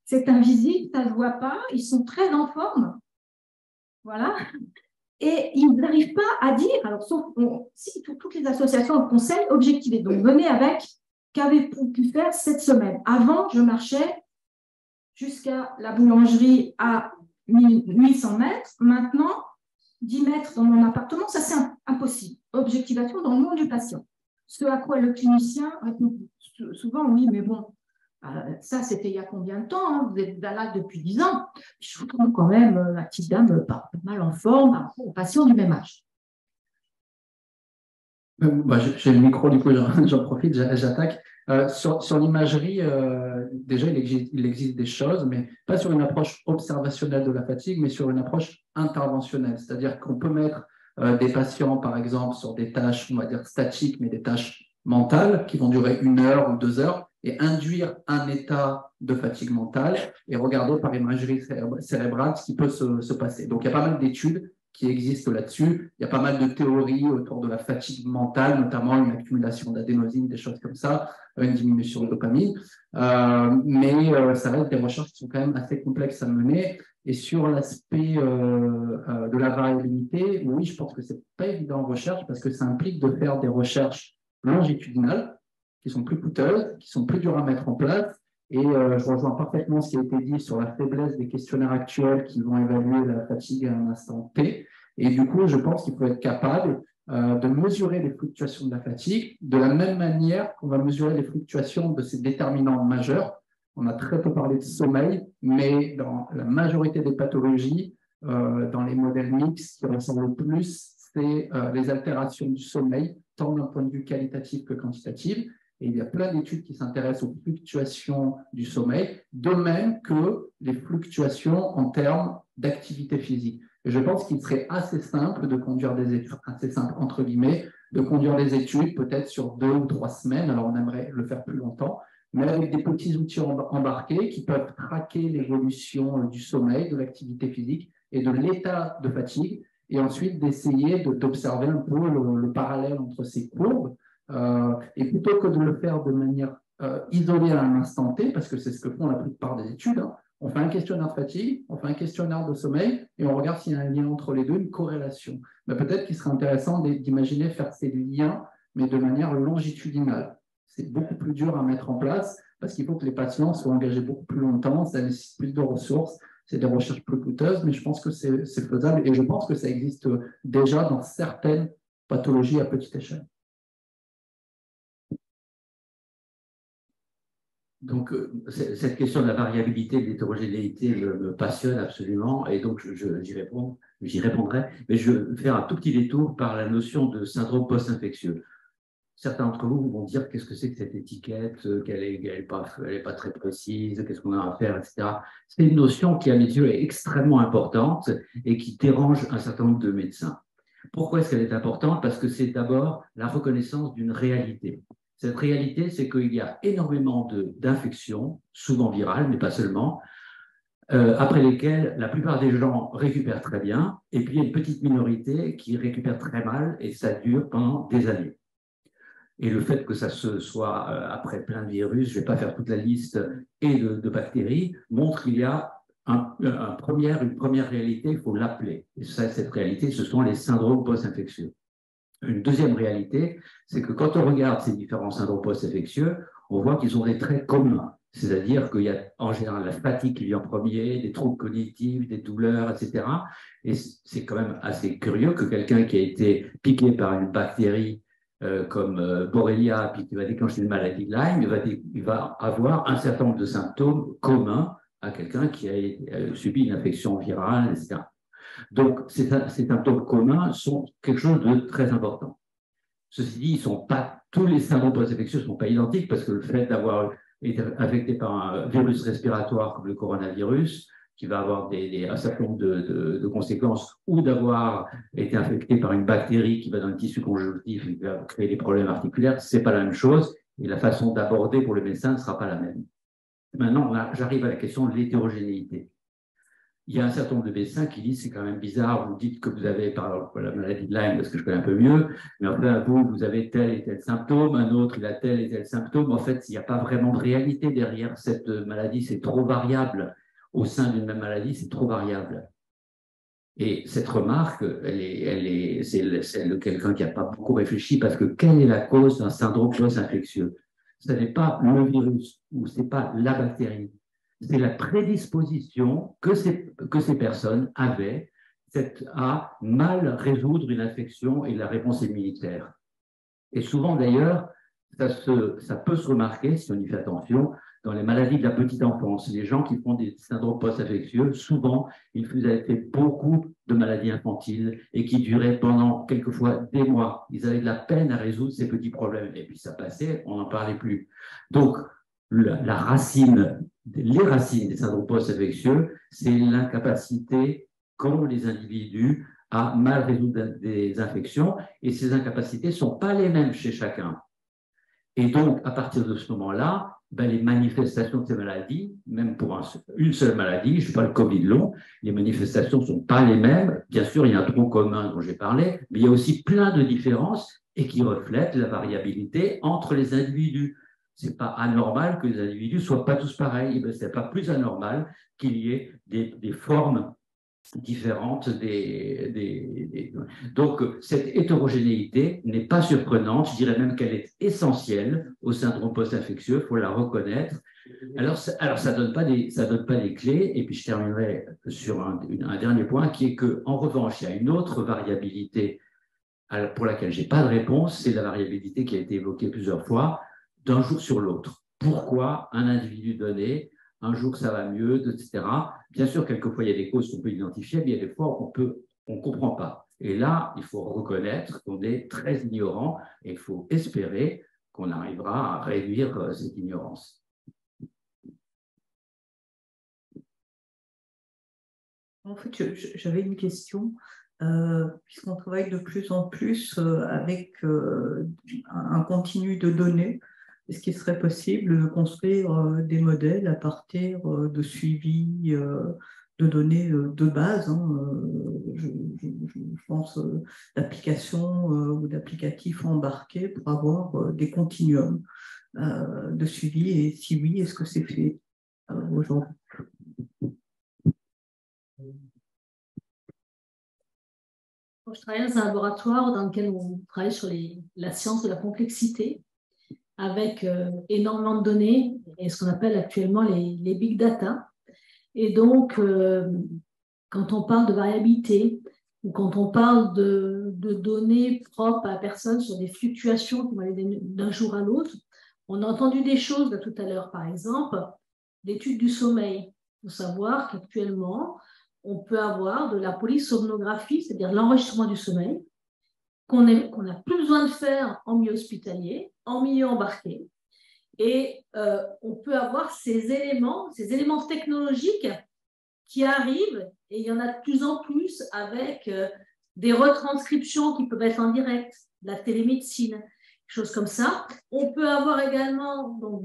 c'est invisible, ça ne se voit pas, ils sont très en forme, voilà, et ils n'arrivent pas à dire, alors sauf si toutes les associations conseillent objectiver, donc venez avec qu'avez-vous pu faire cette semaine. Avant, je marchais jusqu'à la boulangerie à 800 mètres. Maintenant, 10 mètres dans mon appartement, ça c'est impossible. Objectivation dans le monde du patient. Ce à quoi le clinicien répond souvent, oui, mais bon, ça c'était il y a combien de temps, hein? Vous êtes là depuis 10 ans. Je vous trouve quand même la petite dame pas mal en forme par rapport aux patients du même âge. J'ai le micro, du coup, j'en profite, j'attaque. Sur l'imagerie, déjà, il existe des choses, mais pas sur une approche observationnelle de la fatigue, mais sur une approche interventionnelle. C'est-à-dire qu'on peut mettre des patients, par exemple, sur des tâches, on va dire statiques, mais des tâches mentales qui vont durer 1 heure ou 2 heures et induire un état de fatigue mentale et regarder par imagerie cérébrale ce qui peut se passer. Donc, il y a pas mal d'études qui existent là-dessus. Il y a pas mal de théories autour de la fatigue mentale, notamment une accumulation d'adénosine, des choses comme ça, une diminution de dopamine. Mais ça reste des recherches qui sont quand même assez complexes à mener. Et sur l'aspect de la variabilité, oui, je pense que c'est pas évident en recherche parce que ça implique de faire des recherches longitudinales qui sont plus coûteuses, qui sont plus dures à mettre en place. Et je rejoins parfaitement ce qui a été dit sur la faiblesse des questionnaires actuels qui vont évaluer la fatigue à un instant T. Et du coup, je pense qu'il faut être capable de mesurer les fluctuations de la fatigue de la même manière qu'on va mesurer les fluctuations de ces déterminants majeurs. On a très peu parlé de sommeil, mais dans la majorité des pathologies, dans les modèles mixtes, ce qui ressemble le plus, c'est les altérations du sommeil, tant d'un point de vue qualitatif que quantitatif. Et il y a plein d'études qui s'intéressent aux fluctuations du sommeil, de même que les fluctuations en termes d'activité physique. Et je pense qu'il serait assez simple de conduire des études, assez simple entre guillemets, de conduire des études peut-être sur 2 ou 3 semaines, alors on aimerait le faire plus longtemps, mais avec des petits outils embarqués qui peuvent traquer l'évolution du sommeil, de l'activité physique et de l'état de fatigue, et ensuite d'essayer d'observer un peu le parallèle entre ces courbes. Et plutôt que de le faire de manière isolée à un instant T, parce que c'est ce que font la plupart des études, hein, on fait un questionnaire de fatigue, on fait un questionnaire de sommeil et on regarde s'il y a un lien entre les deux, une corrélation. Mais peut-être qu'il serait intéressant d'imaginer faire ces liens, mais de manière longitudinale. C'est beaucoup plus dur à mettre en place parce qu'il faut que les patients soient engagés beaucoup plus longtemps, ça nécessite plus de ressources, c'est des recherches plus coûteuses, mais je pense que c'est faisable et je pense que ça existe déjà dans certaines pathologies à petite échelle. Donc, cette question de la variabilité, de l'hétérogénéité me passionne absolument, et donc j'y répondrai, mais je vais faire un tout petit détour par la notion de syndrome post-infectieux. certains d'entre vous vont dire qu'est-ce que c'est que cette étiquette, qu'elle n'est pas très précise, qu'est-ce qu'on a à faire, etc. C'est une notion qui, à mes yeux, est extrêmement importante et qui dérange un certain nombre de médecins. Pourquoi est-ce qu'elle est importante? Parce que c'est d'abord la reconnaissance d'une réalité. Cette réalité, c'est qu'il y a énormément d'infections, souvent virales, mais pas seulement, après lesquelles la plupart des gens récupèrent très bien, et puis il y a une petite minorité qui récupère très mal, et ça dure pendant des années. Et le fait que ça se soit après plein de virus, je ne vais pas faire toute la liste, et de bactéries, montre qu'il y a une première réalité, il faut l'appeler. Et cette réalité, ce sont les syndromes post-infectieux. Une deuxième réalité, c'est que quand on regarde ces différents syndromes post-infectieux, on voit qu'ils ont des traits communs. C'est-à-dire qu'il y a en général la fatigue qui vient en premier, des troubles cognitifs, des douleurs, etc. Et c'est quand même assez curieux que quelqu'un qui a été piqué par une bactérie comme Borrelia, puis qui va déclencher une maladie de Lyme, il va avoir un certain nombre de symptômes communs à quelqu'un qui a subi une infection virale, etc. Donc, ces symptômes communs sont quelque chose de très important. Ceci dit, tous les syndromes post-infectieux ne sont pas identiques parce que le fait d'avoir été affecté par un virus respiratoire comme le coronavirus, qui va avoir un certain nombre de conséquences, ou d'avoir été infecté par une bactérie qui va dans le tissu conjonctif et qui va créer des problèmes articulaires, ce n'est pas la même chose et la façon d'aborder pour le médecin ne sera pas la même. Maintenant, j'arrive à la question de l'hétérogénéité. Il y a un certain nombre de médecins qui disent c'est quand même bizarre, vous dites que vous avez par exemple la maladie de Lyme parce que je connais un peu mieux, mais enfin vous avez tel et tel symptôme, un autre il a tel et tel symptôme. En fait, il n'y a pas vraiment de réalité derrière cette maladie, c'est trop variable. Au sein d'une même maladie, c'est trop variable. Et cette remarque, c'est celle de quelqu'un qui n'a pas beaucoup réfléchi parce que quelle est la cause d'un syndrome post-infectieux? Ce n'est pas le virus ou ce n'est pas la bactérie. C'est la prédisposition que ces personnes avaient à mal résoudre une infection et la réponse immunitaire. Et souvent d'ailleurs, ça peut se remarquer, si on y fait attention, dans les maladies de la petite enfance. Les gens qui font des syndromes post-infectieux, souvent, ils faisaient beaucoup de maladies infantiles et qui duraient pendant quelquefois des mois. Ils avaient de la peine à résoudre ces petits problèmes. Et puis ça passait, on n'en parlait plus. Donc, les racines des syndromes post-infectieux, c'est l'incapacité qu'ont les individus à mal résoudre des infections, et ces incapacités ne sont pas les mêmes chez chacun. Et donc, à partir de ce moment-là, les manifestations de ces maladies, même pour une seule maladie, je ne sais pas le Covid long, les manifestations ne sont pas les mêmes. Bien sûr, il y a un tronc commun dont j'ai parlé, mais il y a aussi plein de différences et qui reflètent la variabilité entre les individus. Ce n'est pas anormal que les individus ne soient pas tous pareils. Ce n'est pas plus anormal qu'il y ait des formes différentes. Donc, cette hétérogénéité n'est pas surprenante, je dirais même qu'elle est essentielle au syndrome post-infectieux, il faut la reconnaître. Alors ça donne pas des clés, et puis je terminerai sur un dernier point, qui est qu'en revanche, il y a une autre variabilité pour laquelle je n'ai pas de réponse, c'est la variabilité qui a été évoquée plusieurs fois, d'un jour sur l'autre. Pourquoi un individu donné, un jour ça va mieux, etc. Bien sûr, quelquefois, il y a des causes qu'on peut identifier, mais il y a des fois on ne comprend pas. Et là, il faut reconnaître qu'on est très ignorant et il faut espérer qu'on arrivera à réduire cette ignorance. En fait, j'avais une question. Puisqu'on travaille de plus en plus avec un continu de données, est-ce qu'il serait possible de construire des modèles à partir de suivi de données de base, je pense d'applications ou d'applicatifs embarqués pour avoir des continuums de suivi, et si oui, est-ce que c'est fait aujourd'hui? Je travaille dans un laboratoire dans lequel on travaille sur la science de la complexité, avec énormément de données et ce qu'on appelle actuellement les big data. Et donc, quand on parle de variabilité ou quand on parle de données propres à la personne sur des fluctuations qui vont aller d'un jour à l'autre, on a entendu des choses là, tout à l'heure, par exemple, l'étude du sommeil. Il faut savoir qu'actuellement, on peut avoir de la polysomnographie, c'est-à-dire l'enregistrement du sommeil, qu'on n'a plus besoin de faire en milieu hospitalier, en milieu embarqué. Et on peut avoir ces éléments technologiques qui arrivent, et il y en a de plus en plus avec des retranscriptions qui peuvent être en direct, de la télémédecine, choses comme ça. On peut avoir également donc,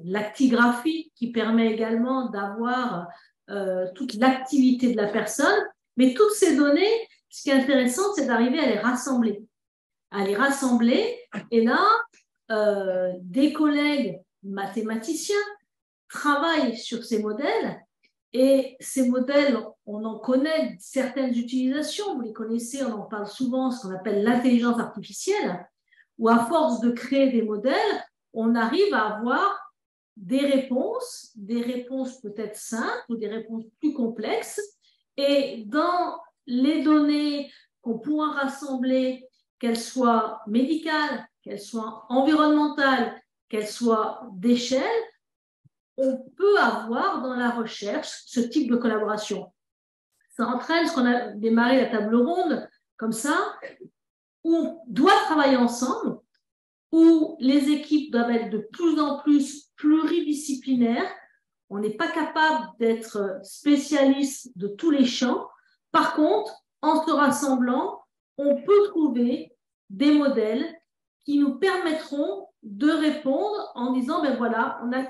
l'actigraphie qui permet également d'avoir toute l'activité de la personne. Mais toutes ces données, ce qui est intéressant, c'est d'arriver à les rassembler. Et là, des collègues mathématiciens travaillent sur ces modèles. Et ces modèles, on en connaît certaines utilisations, vous les connaissez, on en parle souvent, ce qu'on appelle l'intelligence artificielle, où à force de créer des modèles, on arrive à avoir des réponses peut-être simples ou des réponses plus complexes. Et dans les données qu'on pourra rassembler, qu'elles soient médicales, qu'elles soient environnementales, qu'elles soient d'échelle, on peut avoir dans la recherche ce type de collaboration. Ça entraîne ce qu'on a démarré la table ronde, comme ça, où on doit travailler ensemble, où les équipes doivent être de plus en plus pluridisciplinaires. On n'est pas capable d'être spécialiste de tous les champs. Par contre, en se rassemblant, on peut trouver des modèles qui nous permettront de répondre en disant, ben voilà, on a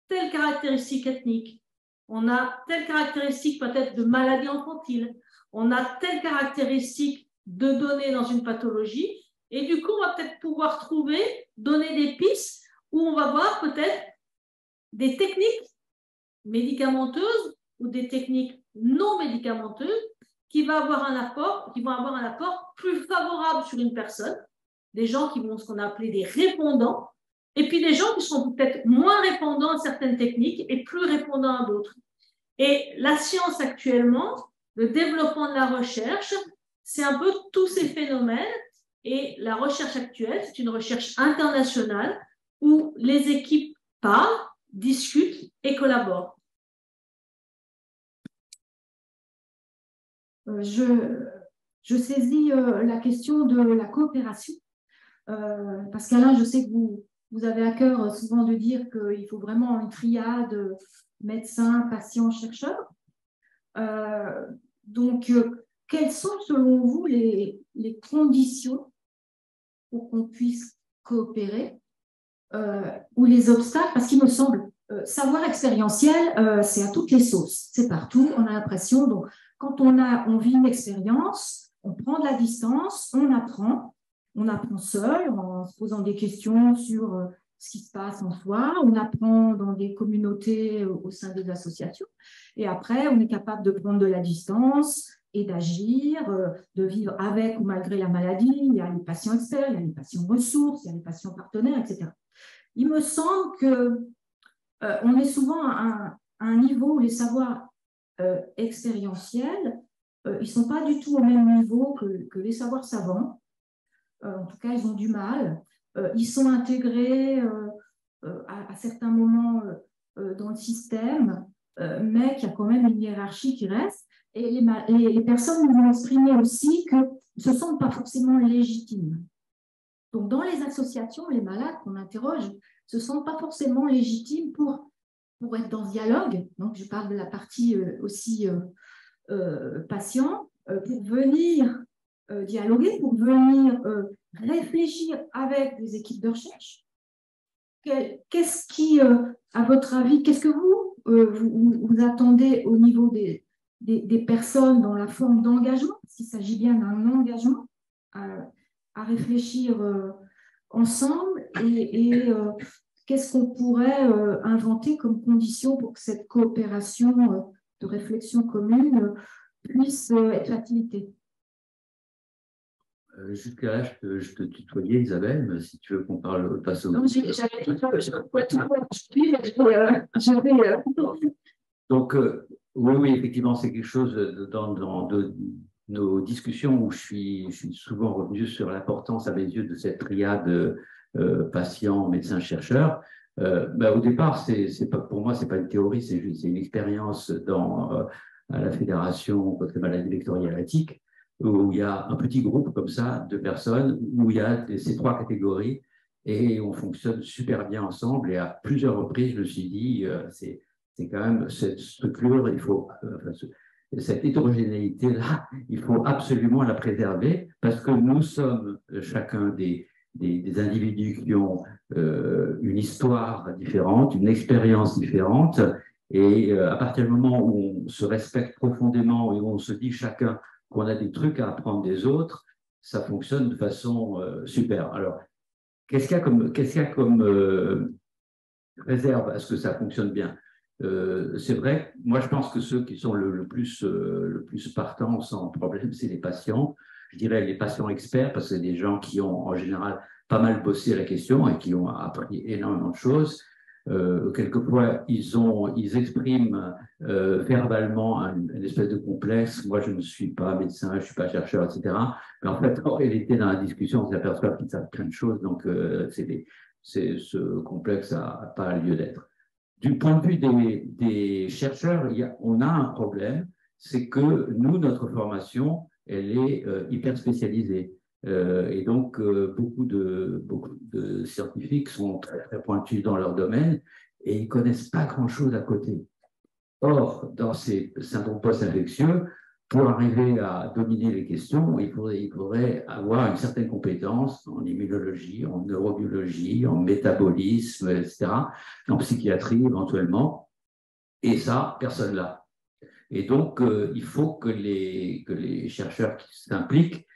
telle caractéristique ethnique, on a telle caractéristique peut-être de maladie infantile, on a telle caractéristique de données dans une pathologie, et du coup, on va peut-être pouvoir donner des pistes où on va voir peut-être des techniques médicamenteuses ou des techniques non médicamenteuses qui vont avoir un apport plus favorable sur une personne, des gens qui vont ce qu'on a appelé des répondants, et puis des gens qui sont peut-être moins répondants à certaines techniques et plus répondants à d'autres. Et la science actuellement, le développement de la recherche, c'est un peu tous ces phénomènes. Et la recherche actuelle, c'est une recherche internationale où les équipes parlent, discutent et collaborent. Je saisis la question de la coopération, parce qu'Alain, je sais que vous avez à cœur souvent de dire qu'il faut vraiment une triade médecin, patient, chercheur. Donc, quelles sont selon vous les conditions pour qu'on puisse coopérer ou les obstacles? Parce qu'il me semble, savoir expérientiel, c'est à toutes les sauces, c'est partout, on a l'impression. Donc, quand on vit une expérience, on prend de la distance, on apprend seul en se posant des questions sur ce qui se passe en soi, on apprend dans des communautés au sein des associations, et après, on est capable de prendre de la distance et d'agir, de vivre avec ou malgré la maladie. Il y a les patients experts, il y a les patients ressources, il y a les patients partenaires, etc. Il me semble qu'on est souvent à un niveau où les savoirs expérientiels, ils ne sont pas du tout au même niveau que les savoirs savants. En tout cas, ils ont du mal. Ils sont intégrés à certains moments dans le système, mais qu'il y a quand même une hiérarchie qui reste. Et les personnes nous ont exprimé aussi que ce ne sont pas forcément légitimes. Donc, dans les associations, les malades qu'on interroge, ce ne sont pas forcément légitimes pour être dans ce dialogue. Donc, je parle de la partie aussi patient, pour venir dialoguer, pour venir réfléchir avec des équipes de recherche. Qu'est-ce qui, à votre avis, qu'est-ce que vous attendez au niveau des personnes dans la forme d'engagement, parce qu'il s'agit bien d'un engagement à réfléchir ensemble, et qu'est-ce qu'on pourrait inventer comme condition pour que cette coopération de réflexion commune puisse être facilitée? Jusqu'à là, je te tutoyais, Isabelle, mais si tu veux qu'on passe au... Non, j'avais Donc, oui, effectivement, c'est quelque chose dans nos discussions où je suis souvent revenu sur l'importance à mes yeux de cette triade patient, médecin, chercheur. Au départ, pour moi, c'est pas une théorie, c'est une expérience à la Fédération contre les maladies vectorielles éthiques, où il y a un petit groupe comme ça de personnes, où il y a ces trois catégories, et on fonctionne super bien ensemble. Et à plusieurs reprises, je me suis dit, c'est quand même cette structure, il faut, cette hétérogénéité-là, il faut absolument la préserver, parce que nous sommes chacun des individus qui ont une histoire différente, une expérience différente, et à partir du moment où on se respecte profondément et où on se dit chacun qu'on a des trucs à apprendre des autres, ça fonctionne de façon super. Alors, qu'est-ce qu'il y a comme réserve à ce que ça fonctionne bien? C'est vrai, moi je pense que ceux qui sont le plus partants sans problème, c'est les patients. Je dirais les patients experts, parce que c'est des gens qui ont en général pas mal bossé la question et qui ont appris énormément de choses. Quelquefois, ils expriment verbalement une espèce de complexe. Moi, je ne suis pas médecin, je ne suis pas chercheur, etc. Mais en fait, en réalité, dans la discussion, on s'aperçoit qu'ils savent plein de choses. Donc, ce complexe n'a pas lieu d'être. Du point de vue des chercheurs, on a un problème, c'est que nous, notre formation, elle est hyper spécialisée. Et donc, beaucoup de scientifiques sont très, très pointus dans leur domaine et ils ne connaissent pas grand-chose à côté. Or, dans ces syndromes post-infectieux, pour arriver à dominer les questions, il faudrait avoir une certaine compétence en immunologie, en neurobiologie, en métabolisme, etc., en psychiatrie éventuellement. Et ça, personne l'a. Et donc, il faut que les chercheurs qui s'impliquent,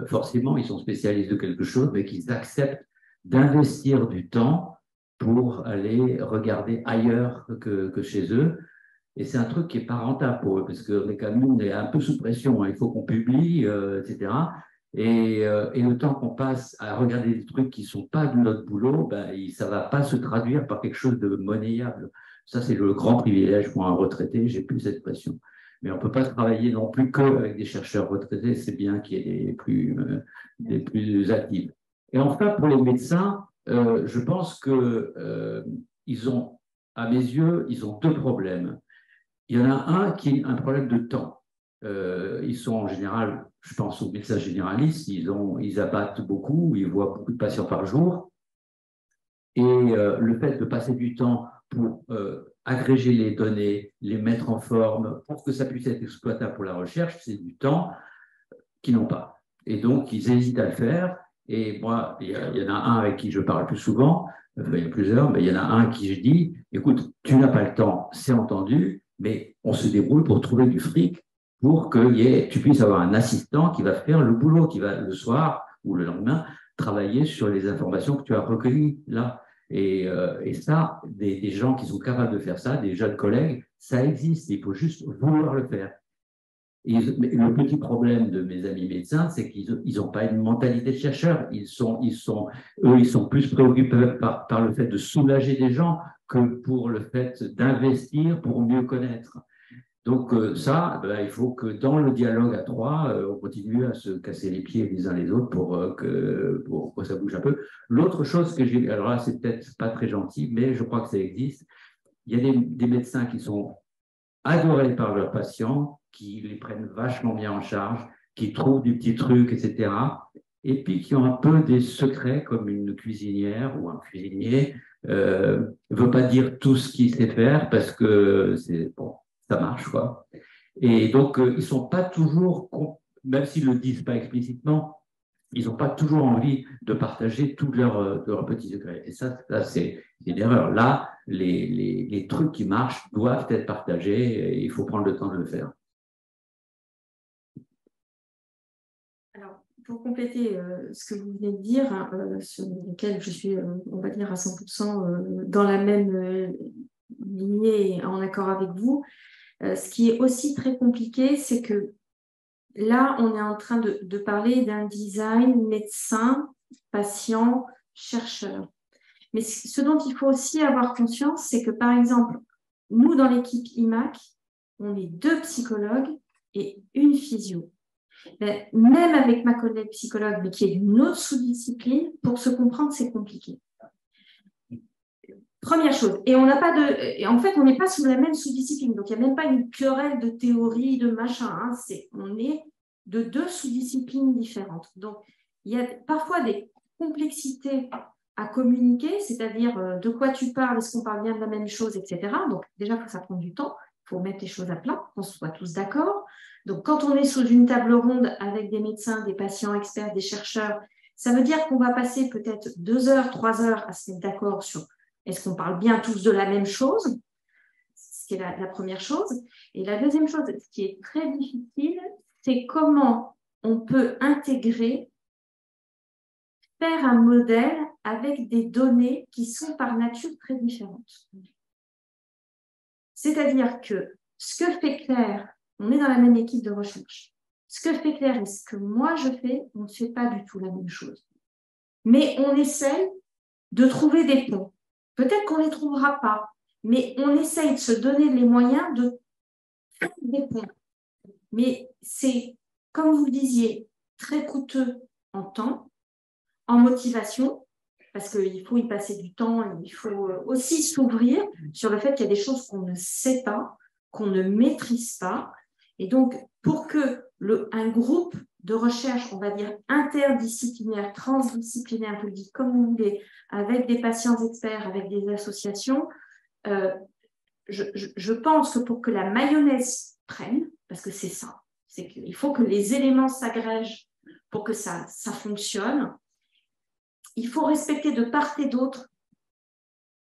forcément, ils sont spécialistes de quelque chose, mais qu'ils acceptent d'investir du temps pour aller regarder ailleurs que chez eux. Et c'est un truc qui n'est pas rentable pour eux, parce que nous, on est un peu sous pression, hein, il faut qu'on publie, etc. Et le temps qu'on passe à regarder des trucs qui ne sont pas de notre boulot, ben, ça ne va pas se traduire par quelque chose de monnayable. Ça, c'est le grand privilège pour un retraité, j'ai plus cette pression. Mais on ne peut pas travailler non plus qu'avec des chercheurs retraités, c'est bien qu'il y ait des plus actifs. Et enfin, pour les médecins, je pense que ils ont, à mes yeux, ils ont deux problèmes. Il y en a un qui est un problème de temps. Ils sont en général, je pense aux médecins généralistes, ils abattent beaucoup, ils voient beaucoup de patients par jour. Et le fait de passer du temps pour agréger les données, les mettre en forme, pour que ça puisse être exploitable pour la recherche, c'est du temps qu'ils n'ont pas. Et donc, ils hésitent à le faire. Et moi, il y en a un avec qui je parle plus souvent, enfin, il y en a plusieurs, mais il y en a un à qui je dis, écoute, tu n'as pas le temps, c'est entendu, mais on se débrouille pour trouver du fric pour que tu puisses avoir un assistant qui va faire le boulot, qui va le soir ou le lendemain travailler sur les informations que tu as recueillies là. Et ça, des gens qui sont capables de faire ça, des jeunes collègues, ça existe, il faut juste vouloir le faire. Et le petit problème de mes amis médecins, c'est qu'ils n'ont pas une mentalité de chercheur. Ils sont plus préoccupés par le fait de soulager des gens que pour le fait d'investir pour mieux connaître. Donc ça, il faut que dans le dialogue à trois, on continue à se casser les pieds les uns les autres pour que ça bouge un peu. L'autre chose que j'ai, alors là, c'est peut-être pas très gentil, mais je crois que ça existe. Il y a des médecins qui sont adorés par leurs patients, qui les prennent vachement bien en charge, qui trouvent du petit truc, etc. Et puis qui ont un peu des secrets, comme une cuisinière ou un cuisinier ne veut pas dire tout ce qu'il sait faire parce que ça marche, quoi. Et donc, ils ne sont pas toujours, même s'ils ne le disent pas explicitement, ils n'ont pas toujours envie de partager tous leurs petits secrets. Et ça c'est une erreur. Là, les trucs qui marchent doivent être partagés et il faut prendre le temps de le faire. Alors, pour compléter ce que vous venez de dire, sur lequel je suis, on va dire, à 100% dans la même lignée et en accord avec vous, ce qui est aussi très compliqué, c'est que là, on est en train de parler d'un design médecin, patient, chercheur. Mais ce dont il faut aussi avoir conscience, c'est que, par exemple, nous, dans l'équipe IMAC, on est 2 psychologues et une physio. Mais même avec ma collègue psychologue, mais qui est d'une autre sous-discipline, pour se comprendre, c'est compliqué. Première chose. Et en fait, on n'est pas sous la même sous-discipline. Donc, il n'y a même pas une querelle de théorie, de machin. Hein. On est de 2 sous-disciplines différentes. Donc, il y a parfois des complexités à communiquer, c'est-à-dire de quoi tu parles, est-ce qu'on parle bien de la même chose, etc. Donc, déjà, ça prend du temps, il faut mettre les choses à plat, qu'on soit tous d'accord. Donc, quand on est sous une table ronde avec des médecins, des patients experts, des chercheurs, ça veut dire qu'on va passer peut-être 2 heures, 3 heures à se mettre d'accord sur est-ce qu'on parle bien tous de la même chose, ce qui est la première chose. Et la deuxième chose, ce qui est très difficile, c'est comment on peut intégrer, faire un modèle avec des données qui sont par nature très différentes. C'est-à-dire que ce que fait Claire, on est dans la même équipe de recherche. Ce que fait Claire et ce que moi je fais, on ne fait pas du tout la même chose. Mais on essaye de trouver des ponts. Peut-être qu'on ne les trouvera pas, mais on essaye de se donner les moyens de faire des ponts. Mais c'est, comme vous le disiez, très coûteux en temps, en motivation, parce qu'il faut y passer du temps, et il faut aussi s'ouvrir sur le fait qu'il y a des choses qu'on ne sait pas, qu'on ne maîtrise pas. Et donc, pour que un groupe de recherche, on va dire interdisciplinaire, transdisciplinaire, vous le dites comme vous voulez, avec des patients experts, avec des associations, je pense que pour que la mayonnaise prenne, parce que c'est ça, c'est qu'il faut que les éléments s'agrègent pour que ça fonctionne, il faut respecter de part et d'autre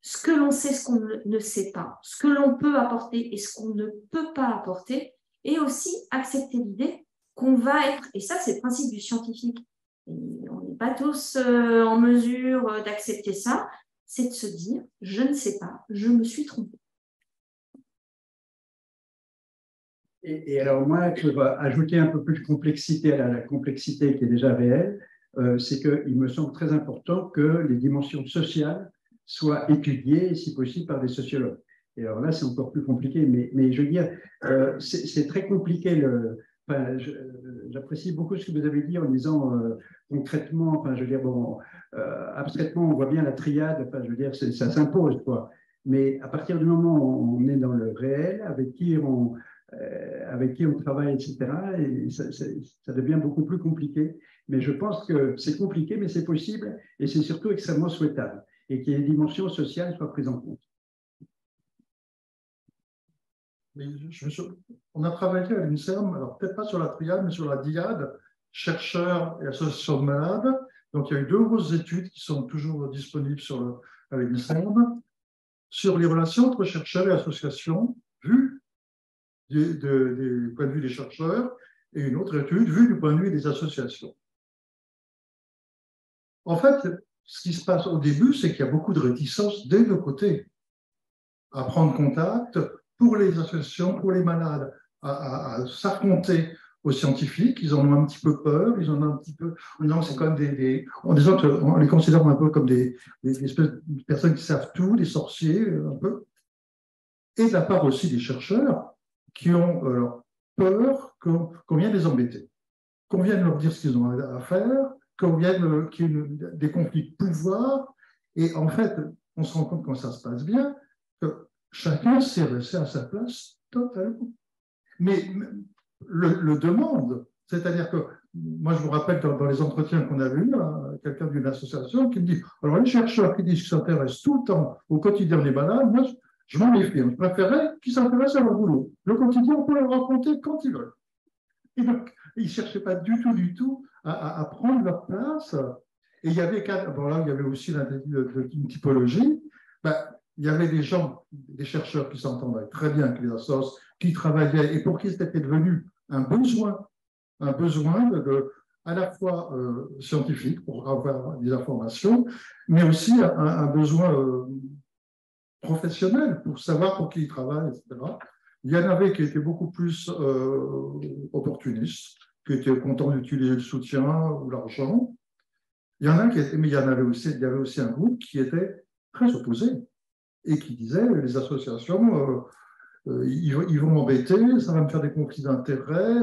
ce que l'on sait, ce qu'on ne sait pas, ce que l'on peut apporter et ce qu'on ne peut pas apporter, et aussi accepter l'idée qu'on va être, et ça c'est le principe du scientifique, et on n'est pas tous en mesure d'accepter ça, c'est de se dire, je ne sais pas, je me suis trompé. Et alors moi, pour ajouter un peu plus de complexité à la complexité qui est déjà réelle, c'est qu'il me semble très important que les dimensions sociales soient étudiées, si possible, par des sociologues. Et alors là, c'est encore plus compliqué, mais je veux dire, c'est très compliqué. Enfin, j'apprécie beaucoup ce que vous avez dit en disant concrètement, enfin, je veux dire, bon, abstraitement, on voit bien la triade, enfin, je veux dire, ça s'impose, quoi. Mais à partir du moment où on est dans le réel, avec qui on travaille, etc., et ça devient beaucoup plus compliqué. Mais je pense que c'est compliqué, mais c'est possible, et c'est surtout extrêmement souhaitable, et que les dimensions sociales soient prises en compte. On a travaillé à l'INSERM, alors peut-être pas sur la triade, mais sur la dyade, chercheurs et associations de malades. Donc il y a eu 2 grosses études qui sont toujours disponibles à l'INSERM sur les relations entre chercheurs et associations, vues du point de vue des chercheurs, et une autre étude vue du point de vue des associations. En fait, ce qui se passe au début, c'est qu'il y a beaucoup de réticence des 2 côtés à prendre contact, pour les associations, pour les malades, à s'affronter aux scientifiques. Ils en ont un petit peu peur, ils en ont un petit peu. Non, c'est comme on les considère un peu comme des espèces de personnes qui savent tout, des sorciers, un peu. Et de la part aussi des chercheurs qui ont peur qu'on vienne les embêter, qu'on vienne leur dire ce qu'ils ont à faire, qu'il y ait des conflits de pouvoir. Et en fait, on se rend compte quand ça se passe bien que chacun s'est resté à sa place totalement. Mais le demande, c'est-à-dire que moi, je vous rappelle dans les entretiens qu'on a eus, quelqu'un d'une association qui me dit, alors les chercheurs qui disent qu'ils s'intéressent tout le temps au quotidien des malades, moi, je m'en méfie. Je préférais qu'ils s'intéressent à leur boulot. Le quotidien, on peut leur raconter quand ils veulent. Et donc, ils ne cherchaient pas du tout à prendre leur place. Et il y avait, il y avait aussi une typologie. Il y avait des chercheurs qui s'entendaient très bien avec les assos, qui travaillaient et pour qui c'était devenu un besoin à la fois scientifique pour avoir des informations, mais aussi un besoin professionnel pour savoir pour qui ils travaillent, etc. Il y en avait qui étaient beaucoup plus opportunistes, qui étaient contents d'utiliser le soutien ou l'argent. Mais il y avait aussi un groupe qui était très opposé et qui disait les associations, ils vont m'embêter, ça va me faire des conflits d'intérêts,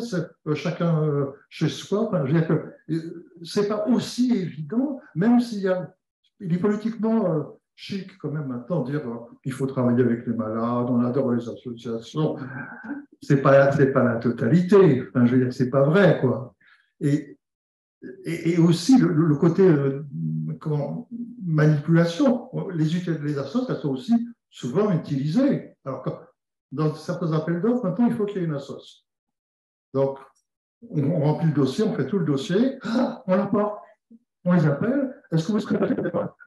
chacun chez soi. Enfin, je veux dire que c'est pas aussi évident, même s'il est politiquement, chic quand même maintenant de dire qu'il faut travailler avec les malades, on adore les associations. C'est pas la totalité. Enfin, je veux dire, c'est pas vrai, quoi. Et aussi le côté manipulation. Les associations, elles sont aussi souvent utilisées. Alors, dans certains appels d'offres, maintenant, il faut qu'il y ait une association. Donc, on remplit le dossier, on fait tout le dossier, on l'a pas. On les appelle. Est-ce que vous serez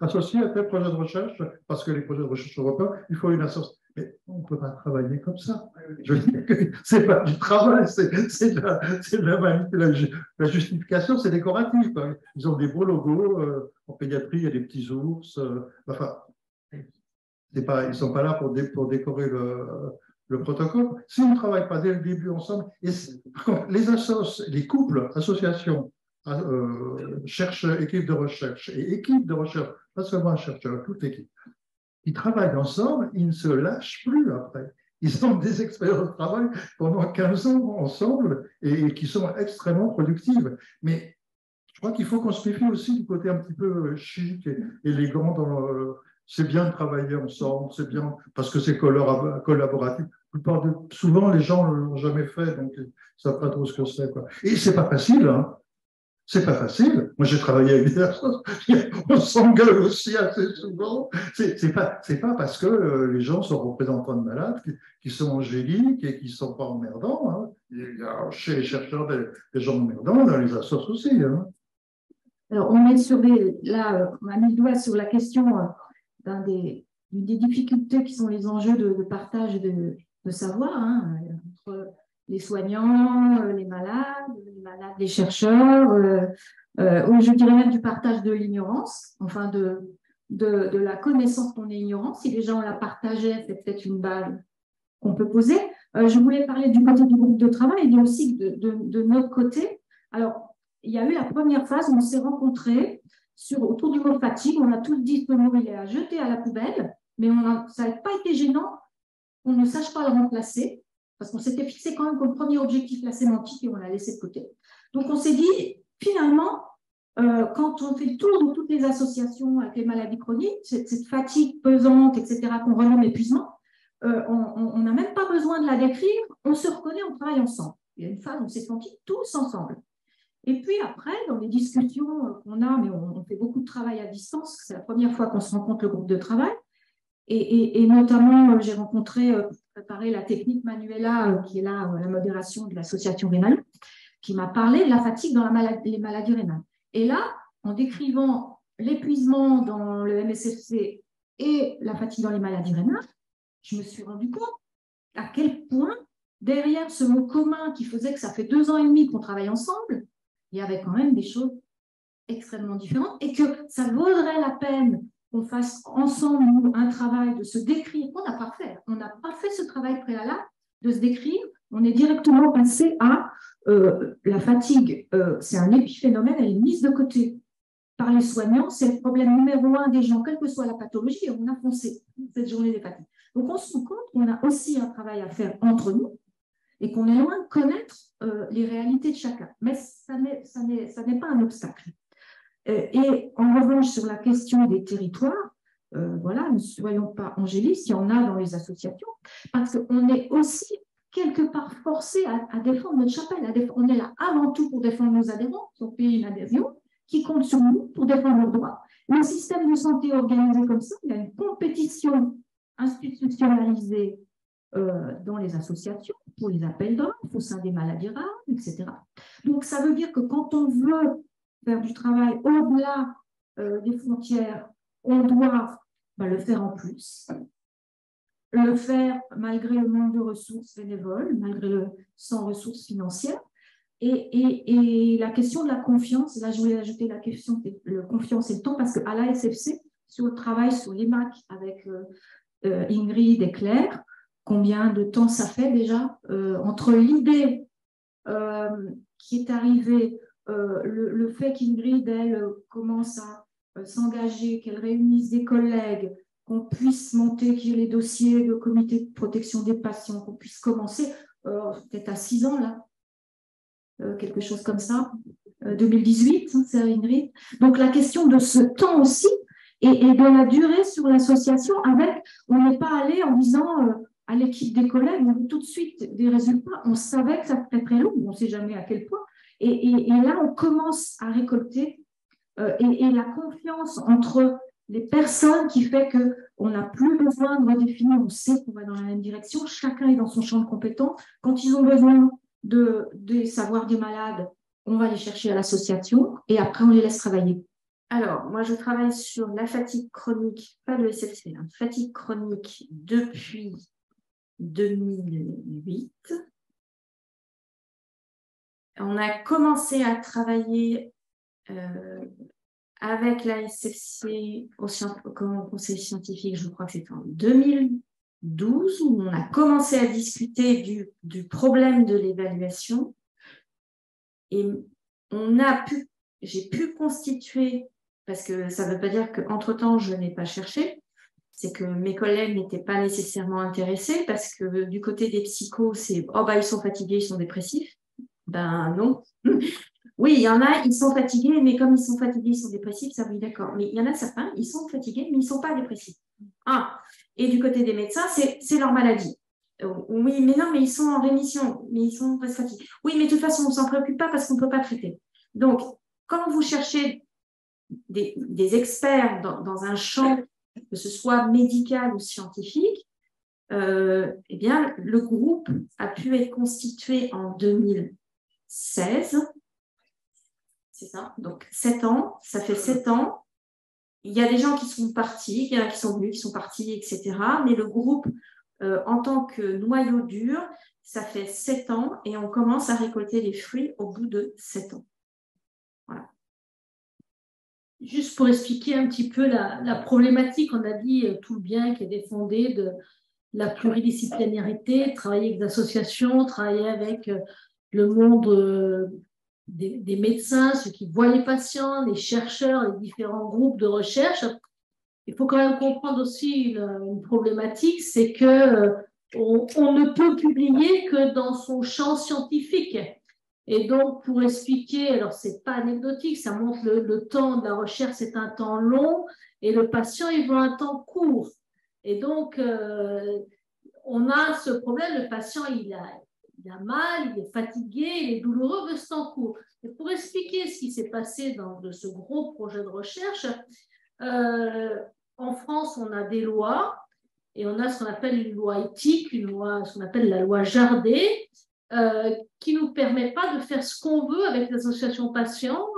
associé à tel projet de recherche? Parce que les projets de recherche européens, il faut une association. Mais on ne peut pas travailler comme ça. Je veux dire que ce n'est pas du travail, c'est de la manipulation. La justification, c'est décoratif. Ils ont des beaux logos. En pédiatrie, il y a des petits ours. Enfin, ils ne sont pas là pour décorer le protocole. Si on ne travaille pas dès le début ensemble, les couples, associations, équipe de recherche et équipe de recherche, pas seulement un chercheur, toute l'équipe, ils travaillent ensemble, ils ne se lâchent plus après. Ils ont des expériences de travail pendant 15 ans ensemble et qui sont extrêmement productives. Mais je crois qu'il faut qu'on se méfie aussi du côté un petit peu chic et élégant. C'est bien de travailler ensemble, c'est bien parce que c'est collaboratif. Souvent, les gens ne l'ont jamais fait, donc ils ne savent pas trop ce que c'est. Et ce n'est pas facile, hein. C'est pas facile. Moi, j'ai travaillé avec des personnes, on s'engueule aussi assez souvent. C'est pas parce que les gens sont représentants de malades qui sont angéliques et qui ne sont pas emmerdants. Hein. Il y a chez les chercheurs des gens emmerdants, dans les assos aussi. Hein. Alors, on est sur on a mis le doigt sur la question d'une des difficultés qui sont les enjeux de partage de savoir entre les soignants, les malades, les chercheurs, ou je dirais même du partage de l'ignorance, enfin de la connaissance qu'on est ignorant. Si les gens la partageaient, c'est peut-être une base qu'on peut poser. Je voulais parler du côté du groupe de travail et aussi de notre côté. Alors, il y a eu la première phase où on s'est rencontrés autour du mot fatigue. On a tous dit que le mot il est à jeter à la poubelle, mais ça n'a pas été gênant qu'on ne sache pas le remplacer. Parce qu'on s'était fixé quand même comme premier objectif la sémantique et on l'a laissé de côté. Donc, on s'est dit, finalement, quand on fait le tour de toutes les associations avec les maladies chroniques, cette fatigue pesante, etc., qu'on renomme épuisement, on n'a même pas besoin de la décrire, on se reconnaît, on travaille ensemble. Il y a une phase où on s'est sentis tous ensemble. Et puis après, dans les discussions qu'on a, mais on fait beaucoup de travail à distance, c'est la première fois qu'on se rencontre le groupe de travail, et notamment, j'ai rencontré, pour préparer la technique Manuela, qui est là, la modération de l'association rénale, qui m'a parlé de la fatigue dans les maladies rénales. Et là, en décrivant l'épuisement dans le MSFC et la fatigue dans les maladies rénales, je me suis rendu compte à quel point, derrière ce mot commun qui faisait que ça fait 2 ans et demi qu'on travaille ensemble, il y avait quand même des choses extrêmement différentes et que ça vaudrait la peine qu'on fasse ensemble un travail de se décrire. On n'a pas fait. On n'a pas fait ce travail préalable de se décrire. On est directement passé à la fatigue. C'est un épiphénomène, elle est mise de côté par les soignants. C'est le problème numéro 1 des gens, quelle que soit la pathologie, et on a foncé cette journée des fatigues. Donc, on se rend compte qu'on a aussi un travail à faire entre nous et qu'on est loin de connaître les réalités de chacun. Mais ça n'est pas un obstacle. Et en revanche, sur la question des territoires, voilà, ne soyons pas angélistes, il y en a dans les associations, parce qu'on est aussi quelque part forcé à défendre notre chapelle. On est là avant tout pour défendre nos adhérents, qui ont payé une adhésion, qui comptent sur nous pour défendre leurs droits. Le système de santé est organisé comme ça, il y a une compétition institutionnalisée dans les associations, pour les appels d'offres, au sein des maladies rares, etc. Donc, ça veut dire que quand on veut faire du travail au-delà des frontières, on doit le faire en plus, le faire malgré le manque de ressources bénévoles, sans ressources financières. Et la question de la confiance, là je voulais ajouter la question de la confiance et le temps, parce qu'à la SFC, sur le travail sur l'EMAC avec Ingrid et Claire, combien de temps ça fait déjà entre l'idée qui est arrivée, le fait qu'Ingrid, elle, commence à s'engager, qu'elle réunisse des collègues, qu'on puisse monter qu'il y ait les dossiers de comité de protection des patients, qu'on puisse commencer, peut-être à 6 ans là, quelque chose comme ça, 2018, c'est Ingrid. Donc la question de ce temps aussi, et de la durée sur l'association avec, on n'est pas allé en disant à l'équipe des collègues, on veut tout de suite des résultats, on savait que ça serait très long, on ne sait jamais à quel point, et là on commence à récolter et la confiance entre les personnes qui fait qu'on n'a plus besoin de redéfinir, on sait qu'on va dans la même direction, chacun est dans son champ de compétences. Quand ils ont besoin de savoir des malades, on va les chercher à l'association et après on les laisse travailler. Alors, moi je travaille sur la fatigue chronique, pas le SFC, hein, fatigue chronique depuis 2008. On a commencé à travailler avec la SFC au conseil scientifique, je crois que c'était en 2012, où on a commencé à discuter du problème de l'évaluation. Et j'ai pu constituer, parce que ça ne veut pas dire qu'entre-temps, je n'ai pas cherché, c'est que mes collègues n'étaient pas nécessairement intéressés, parce que du côté des psychos, c'est « oh bah ils sont fatigués, ils sont dépressifs ». Ben non. Oui, il y en a, ils sont fatigués, mais comme ils sont fatigués, ils sont dépressifs, ça oui, d'accord. Mais il y en a certains, ils sont fatigués, mais ils ne sont pas dépressifs. Et du côté des médecins, c'est leur maladie. Oui, mais non, mais ils sont en rémission, mais ils sont presque fatigués. Oui, mais de toute façon, on ne s'en préoccupe pas parce qu'on ne peut pas traiter. Donc, quand vous cherchez des experts dans un champ, que ce soit médical ou scientifique, eh bien, le groupe a pu être constitué en 2016. C'est ça, donc 7 ans, ça fait 7 ans. Il y a des gens qui sont partis, il y en a qui sont venus, qui sont partis, etc. Mais le groupe, en tant que noyau dur, ça fait 7 ans et on commence à récolter les fruits au bout de 7 ans. Voilà. Juste pour expliquer un petit peu la problématique, on a dit tout le bien qui est fondé de la pluridisciplinarité, travailler avec des associations, travailler avec le monde des médecins, ceux qui voient les patients, les chercheurs, les différents groupes de recherche. Il faut quand même comprendre aussi une problématique, c'est que on ne peut publier que dans son champ scientifique. Et donc, pour expliquer, alors c'est pas anecdotique, ça montre le temps de la recherche, c'est un temps long, et le patient, il veut un temps court. Et donc, on a ce problème, le patient, il a mal, il est fatigué, il est douloureux, mais c'est en cours. Et pour expliquer ce qui s'est passé dans ce gros projet de recherche, en France, on a des lois, et on a ce qu'on appelle une loi éthique, ce qu'on appelle la loi Jardé, qui ne nous permet pas de faire ce qu'on veut avec l'association patient,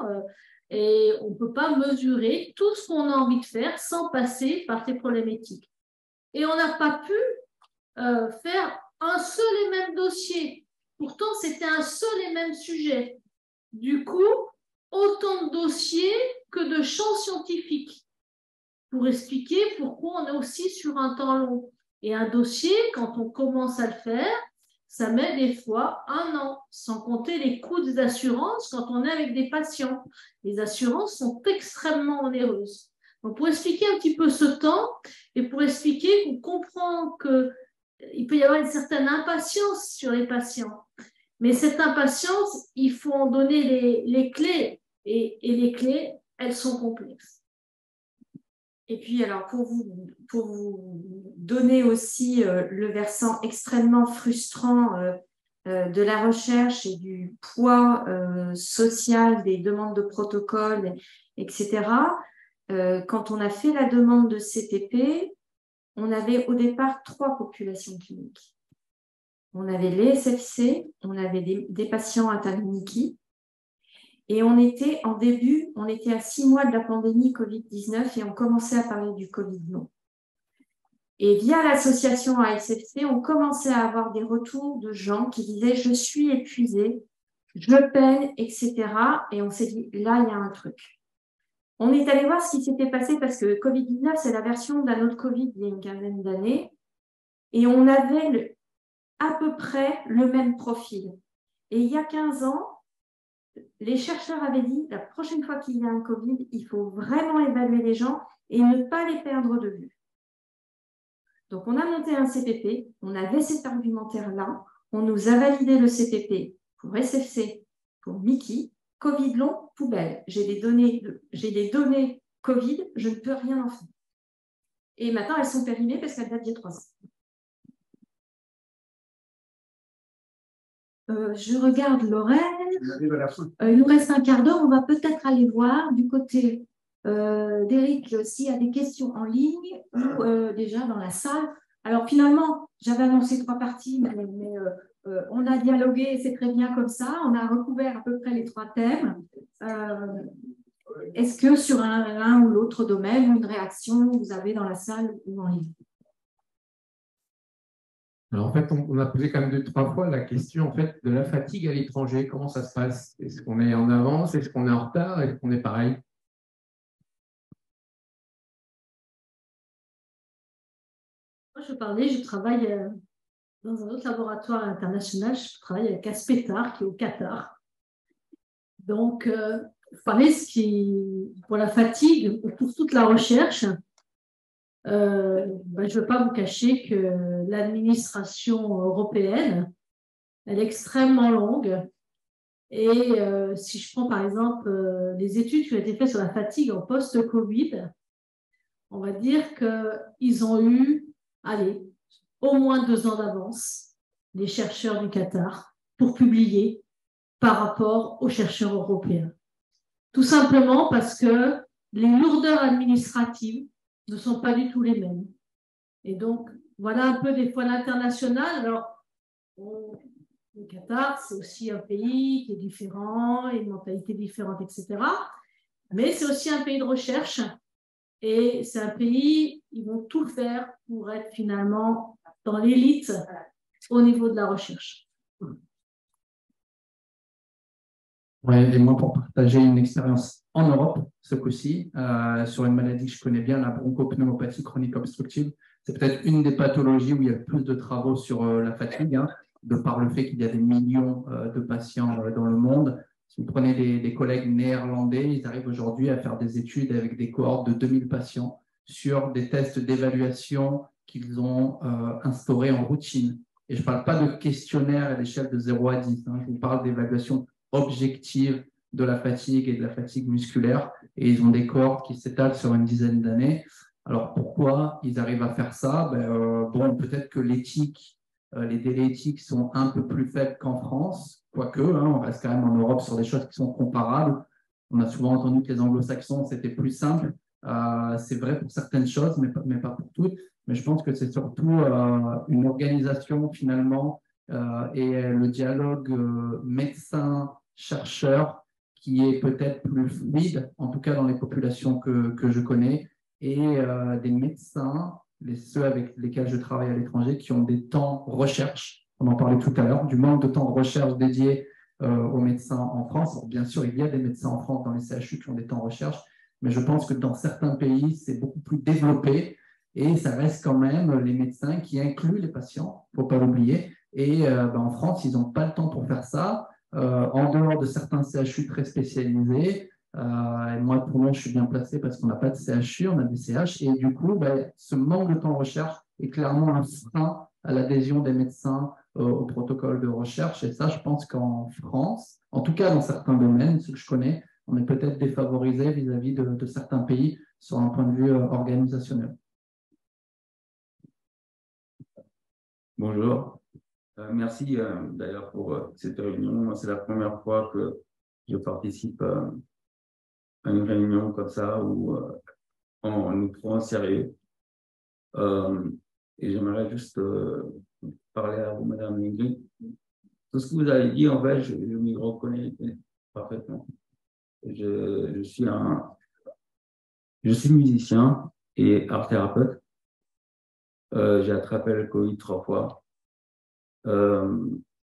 et on ne peut pas mesurer tout ce qu'on a envie de faire sans passer par ces problèmes éthiques. Et on n'a pas pu faire un seul et même dossier. Pourtant, c'était un seul et même sujet. Du coup, autant de dossiers que de champs scientifiques pour expliquer pourquoi on est aussi sur un temps long. Et un dossier, quand on commence à le faire, ça met des fois 1 an, sans compter les coûts des assurances quand on est avec des patients. Les assurances sont extrêmement onéreuses. Donc, pour expliquer un petit peu ce temps et pour expliquer qu'on comprend qu'il peut y avoir une certaine impatience sur les patients. Mais cette impatience, il faut en donner les clés. Et les clés, elles sont complexes. Et puis, alors, pour vous donner aussi le versant extrêmement frustrant de la recherche et du poids social des demandes de protocole, etc., quand on a fait la demande de CPP, on avait au départ 3 populations cliniques. On avait les SFC, on avait des patients atteints de Niki, et on était à 6 mois de la pandémie Covid-19 et on commençait à parler du Covid long. Et via l'association ASFC, on commençait à avoir des retours de gens qui disaient « je suis épuisé, je peine, etc. » Et on s'est dit « là, il y a un truc ». On est allé voir ce qui s'était passé parce que Covid-19, c'est la version d'un autre Covid il y a une quinzaine d'années. Et on avait à peu près le même profil. Et il y a 15 ans, les chercheurs avaient dit, la prochaine fois qu'il y a un Covid, il faut vraiment évaluer les gens et ne pas les perdre de vue. Donc, on a monté un CPP, on avait cet argumentaire-là, on nous a validé le CPP pour SFC, pour Mickey, Covid long, poubelle. J'ai des données Covid, je ne peux rien en faire. Et maintenant, elles sont périmées parce qu'elles datent d'il y a 3 ans. Je regarde l'horaire. Il nous reste un quart d'heure. On va peut-être aller voir du côté d'Éric s'il y a des questions en ligne ou déjà dans la salle. Alors finalement, j'avais annoncé 3 parties, mais on a dialogué, c'est très bien comme ça. On a recouvert à peu près les 3 thèmes. Est-ce que sur l'un ou l'autre domaine, une réaction vous avez dans la salle ou en ligne? Alors en fait, on a posé quand même 2-3 fois la question en fait, de la fatigue à l'étranger. Comment ça se passe? Est-ce qu'on est en avance? Est-ce qu'on est en retard? Est-ce qu'on est pareil? Moi, je travaille dans un autre laboratoire international. Je travaille avec Aspetar, qui est au Qatar. Donc, vous parlez pour la fatigue, pour toute la recherche, je ne veux pas vous cacher que l'administration européenne, elle est extrêmement longue. Et si je prends par exemple les études qui ont été faites sur la fatigue en post-Covid, on va dire qu'ils ont eu, au moins 2 ans d'avance, les chercheurs du Qatar, pour publier par rapport aux chercheurs européens. Tout simplement parce que les lourdeurs administratives ne sont pas du tout les mêmes. Et donc, voilà un peu des fois l'international. Alors, le Qatar, c'est aussi un pays qui est différent, et une mentalité différente, etc. Mais c'est aussi un pays de recherche. Et c'est un pays, ils vont tout faire pour être finalement dans l'élite au niveau de la recherche. Ouais, et moi, pour partager une expérience en Europe, ce coup-ci, sur une maladie que je connais bien, la bronchopneumopathie chronique obstructive. C'est peut-être une des pathologies où il y a le plus de travaux sur la fatigue, de par le fait qu'il y a des millions de patients dans le monde. Si vous prenez des collègues néerlandais, ils arrivent aujourd'hui à faire des études avec des cohortes de 2000 patients sur des tests d'évaluation qu'ils ont instaurés en routine. Et je ne parle pas de questionnaire à l'échelle de 0 à 10, je vous parle d'évaluation objective de la fatigue et de la fatigue musculaire. Et ils ont des cohortes qui s'étalent sur une dizaine d'années. Alors, pourquoi ils arrivent à faire ça? Bon, peut-être que l'éthique, les délais éthiques sont un peu plus faibles qu'en France, quoique, on reste quand même en Europe sur des choses qui sont comparables. On a souvent entendu que les anglo-saxons, c'était plus simple. C'est vrai pour certaines choses, mais pas pour toutes. Mais je pense que c'est surtout une organisation, finalement, et le dialogue médecin-chercheur qui est peut-être plus fluide, en tout cas dans les populations que je connais, et des médecins, ceux avec lesquels je travaille à l'étranger, qui ont des temps recherche. On en parlait tout à l'heure, du manque de temps de recherche dédié aux médecins en France. Alors, bien sûr, il y a des médecins en France dans les CHU qui ont des temps recherche, mais je pense que dans certains pays, c'est beaucoup plus développé et ça reste quand même les médecins qui incluent les patients, il ne faut pas l'oublier. Et en France, ils n'ont pas le temps pour faire ça. En dehors de certains CHU très spécialisés, et moi, pour moi, je suis bien placé parce qu'on n'a pas de CHU, on a des CH. Et du coup, ce manque de temps de recherche est clairement un frein à l'adhésion des médecins au protocole de recherche. Et ça, je pense qu'en France, en tout cas dans certains domaines, ceux que je connais, on est peut-être défavorisé vis-à-vis de certains pays sur un point de vue organisationnel. Bonjour. Merci d'ailleurs pour cette réunion. C'est la première fois que je participe à une réunion comme ça où on nous prend au sérieux. Et j'aimerais juste parler à vous, Madame Ingrid. Tout ce que vous avez dit, en fait, je m'y reconnais parfaitement. Je suis musicien et art thérapeute. J'ai attrapé le Covid 3 fois.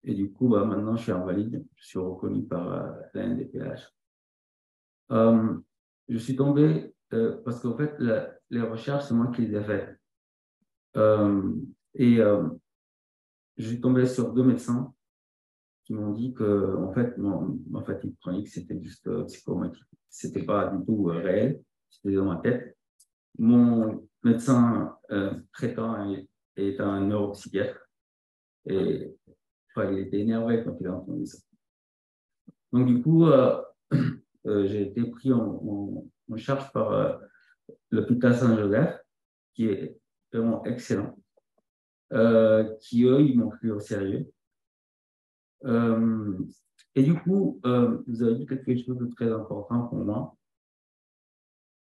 Et du coup, maintenant, je suis invalide. Je suis reconnu par la NDPH. Je suis tombé parce qu'en fait, les recherches, c'est moi qui les ai faites. Je suis tombé sur 2 médecins qui m'ont dit que, en fait, ma fatigue chronique, c'était juste psychomatique. C'était pas du tout réel. C'était dans ma tête. Mon médecin traitant est un neuropsychiatre. Et il était énervé quand il a entendu ça. Donc, du coup, j'ai été pris en en charge par l'hôpital Saint-Joseph, qui est vraiment excellent, qui, eux, ils m'ont pris au sérieux. Et du coup, vous avez dit quelque chose de très important pour moi.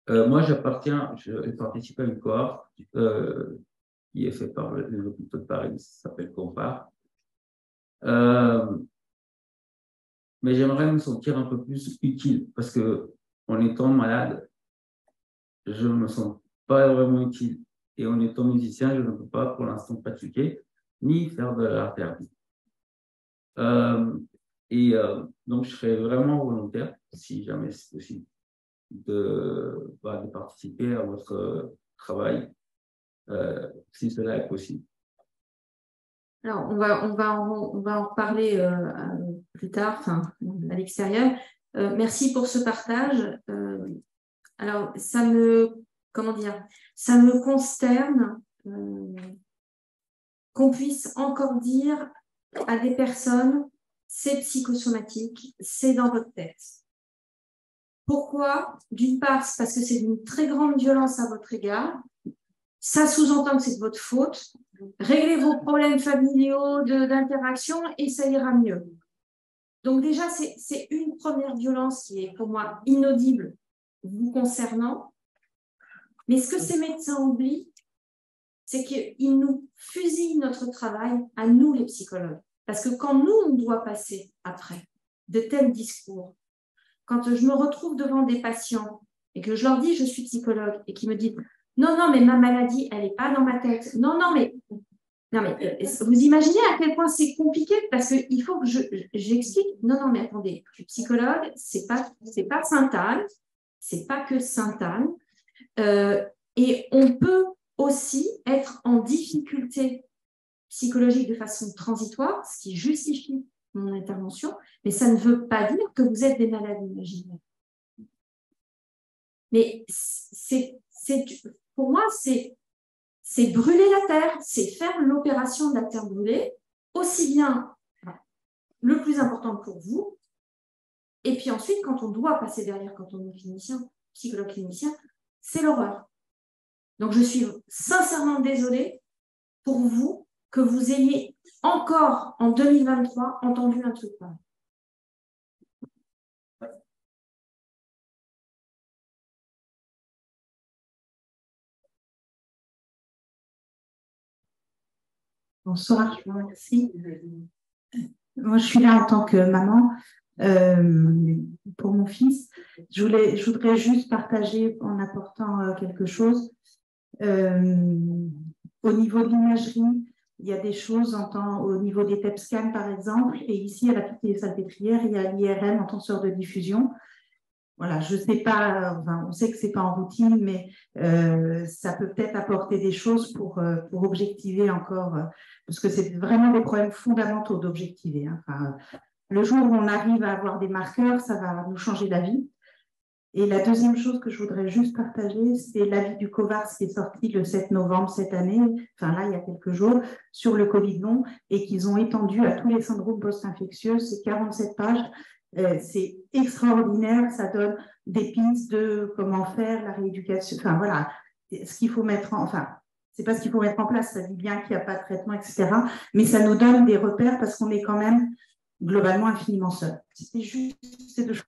Moi, je participe à une cohorte qui est faite par les hôpitaux de Paris, ça s'appelle COMPAR. Mais j'aimerais me sentir un peu plus utile parce que en étant malade, je ne me sens pas vraiment utile. Et en étant musicien, je ne peux pas pour l'instant pratiquer ni faire de l'art thérapie. Donc, je serais vraiment volontaire, si jamais c'est possible, de participer à votre travail, si cela est possible. Alors, on va en reparler plus tard, à l'extérieur. Merci pour ce partage. Alors, ça me consterne qu'on puisse encore dire à des personnes, c'est psychosomatique, c'est dans votre tête. Pourquoi? D'une part, c'est parce que c'est d'une très grande violence à votre égard. Ça sous-entend que c'est de votre faute. Réglez vos problèmes familiaux d'interaction et ça ira mieux. Donc déjà, c'est une première violence qui est pour moi inaudible vous concernant. Mais ce que ces médecins oublient, c'est qu'ils nous fusillent notre travail à nous les psychologues. Parce que quand nous, on doit passer après de tels discours, quand je me retrouve devant des patients et que je leur dis je suis psychologue et qu'ils me disent non, mais ma maladie, elle n'est pas dans ma tête. Non, mais vous imaginez à quel point c'est compliqué parce qu'il faut que j'explique. Non, mais attendez, je suis psychologue, c'est pas Sainte-Anne, c'est pas que Sainte-Anne. Et on peut aussi être en difficulté psychologique de façon transitoire, ce qui justifie mon intervention, mais ça ne veut pas dire que vous êtes des malades imaginaires. Mais pour moi, c'est brûler la terre, c'est faire l'opération de la terre brûlée, aussi bien le plus important pour vous, et puis ensuite, quand on doit passer derrière, quand on est clinicien, psychologue clinicien, c'est l'horreur. Donc, je suis sincèrement désolée pour vous que vous ayez encore en 2023 entendu un truc pareil. Bonsoir, je vous remercie. Moi, je suis là en tant que maman pour mon fils. Je voudrais juste partager en apportant quelque chose. Au niveau de l'imagerie, il y a des choses au niveau des PET scans, par exemple, et ici, à la petite salpêtrière, il y a l'IRM en tenseur de diffusion. Voilà, je ne sais pas, on sait que ce n'est pas en routine, mais ça peut peut-être apporter des choses pour objectiver encore, parce que c'est vraiment des problèmes fondamentaux d'objectiver. Enfin, le jour où on arrive à avoir des marqueurs, ça va nous changer la vie. Et la deuxième chose que je voudrais juste partager, c'est l'avis du COVARS qui est sorti le 7 novembre cette année, enfin là, il y a quelques jours, sur le Covid long, et qu'ils ont étendu à tous les syndromes post-infectieux. C'est 47 pages. C'est extraordinaire, ça donne des pistes de comment faire la rééducation, enfin voilà, ce qu'il faut mettre c'est pas ce qu'il faut mettre en place, ça dit bien qu'il n'y a pas de traitement, etc. Mais ça nous donne des repères parce qu'on est quand même globalement infiniment seul. C'était juste ces deux choses.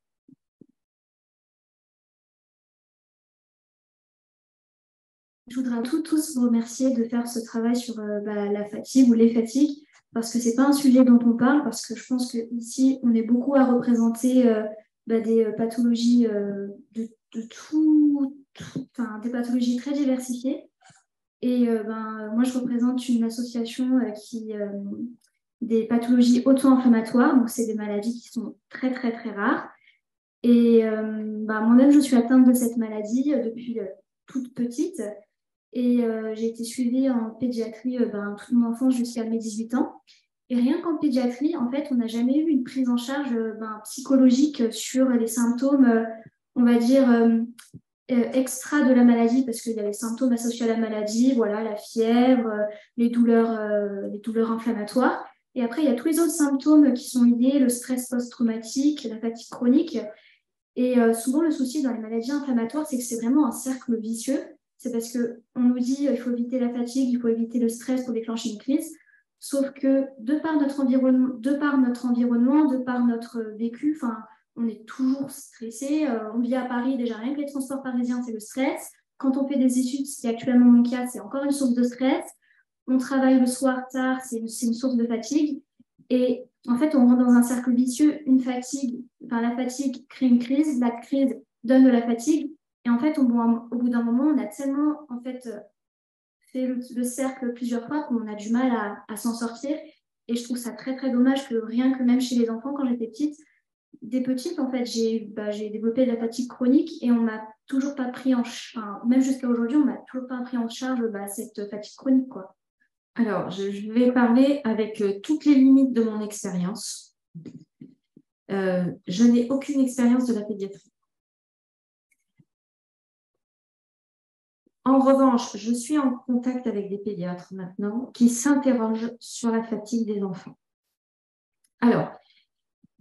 Je voudrais tous vous remercier de faire ce travail sur la fatigue ou les fatigues, parce que ce n'est pas un sujet dont on parle, parce que je pense qu'ici, on est beaucoup à représenter des pathologies des pathologies très diversifiées. Et moi, je représente une association des pathologies auto-inflammatoires, donc c'est des maladies qui sont très, très, très rares. Et moi-même, je suis atteinte de cette maladie depuis toute petite. Et j'ai été suivie en pédiatrie toute mon enfance jusqu'à mes 18 ans. Et rien qu'en pédiatrie, en fait, on n'a jamais eu une prise en charge psychologique sur les symptômes, on va dire, extra de la maladie, parce qu'il y a les symptômes associés à la maladie, voilà, la fièvre, les douleurs inflammatoires. Et après, il y a tous les autres symptômes qui sont liés, le stress post-traumatique, la fatigue chronique. Et souvent, le souci dans les maladies inflammatoires, c'est que c'est vraiment un cercle vicieux. C'est parce qu'on nous dit qu'il faut éviter la fatigue, il faut éviter le stress pour déclencher une crise. Sauf que de par notre environnement, de par notre vécu, on est toujours stressé. On vit à Paris, déjà rien que les transports parisiens, c'est le stress. Quand on fait des études, ce qui est actuellement mon cas, c'est encore une source de stress. On travaille le soir tard, c'est une source de fatigue. Et en fait, on rentre dans un cercle vicieux. La fatigue crée une crise, la crise donne de la fatigue. Et en fait, au bout d'un moment, on a tellement fait le cercle plusieurs fois qu'on a du mal à s'en sortir. Et je trouve ça très, très dommage que rien que même chez les enfants, quand j'étais petite, en fait, j'ai développé de la fatigue chronique et on m'a toujours pas pris en charge, même jusqu'à aujourd'hui, on m'a toujours pas pris en charge cette fatigue chronique, quoi. Alors, je vais parler avec toutes les limites de mon expérience. Je n'ai aucune expérience de la pédiatrie. En revanche, je suis en contact avec des pédiatres maintenant qui s'interrogent sur la fatigue des enfants. Alors,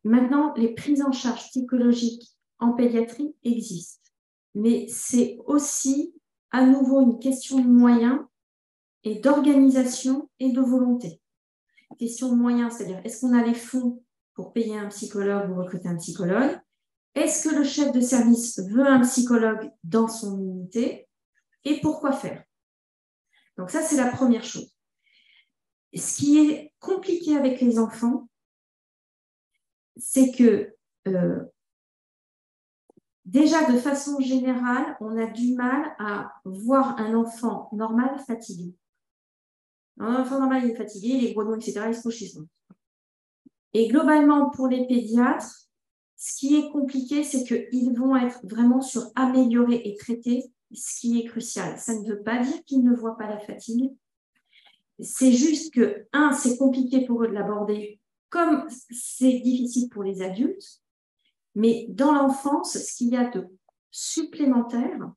maintenant, les prises en charge psychologiques en pédiatrie existent, mais c'est aussi à nouveau une question de moyens et d'organisation et de volonté. Question de moyens, c'est-à-dire est-ce qu'on a les fonds pour payer un psychologue ou recruter un psychologue? Est-ce que le chef de service veut un psychologue dans son unité? Et pourquoi faire? Donc ça, c'est la première chose. Ce qui est compliqué avec les enfants, c'est que déjà, de façon générale, on a du mal à voir un enfant normal fatigué. Un enfant normal, il est fatigué, il est gros, etc., il se couche, il se monte. Et globalement, pour les pédiatres, ce qui est compliqué, c'est qu'ils vont être vraiment sur améliorer et traiter ce qui est crucial. Ça ne veut pas dire qu'ils ne voient pas la fatigue. C'est juste que, c'est compliqué pour eux de l'aborder, comme c'est difficile pour les adultes. Mais dans l'enfance, ce qu'il y a de supplémentaire,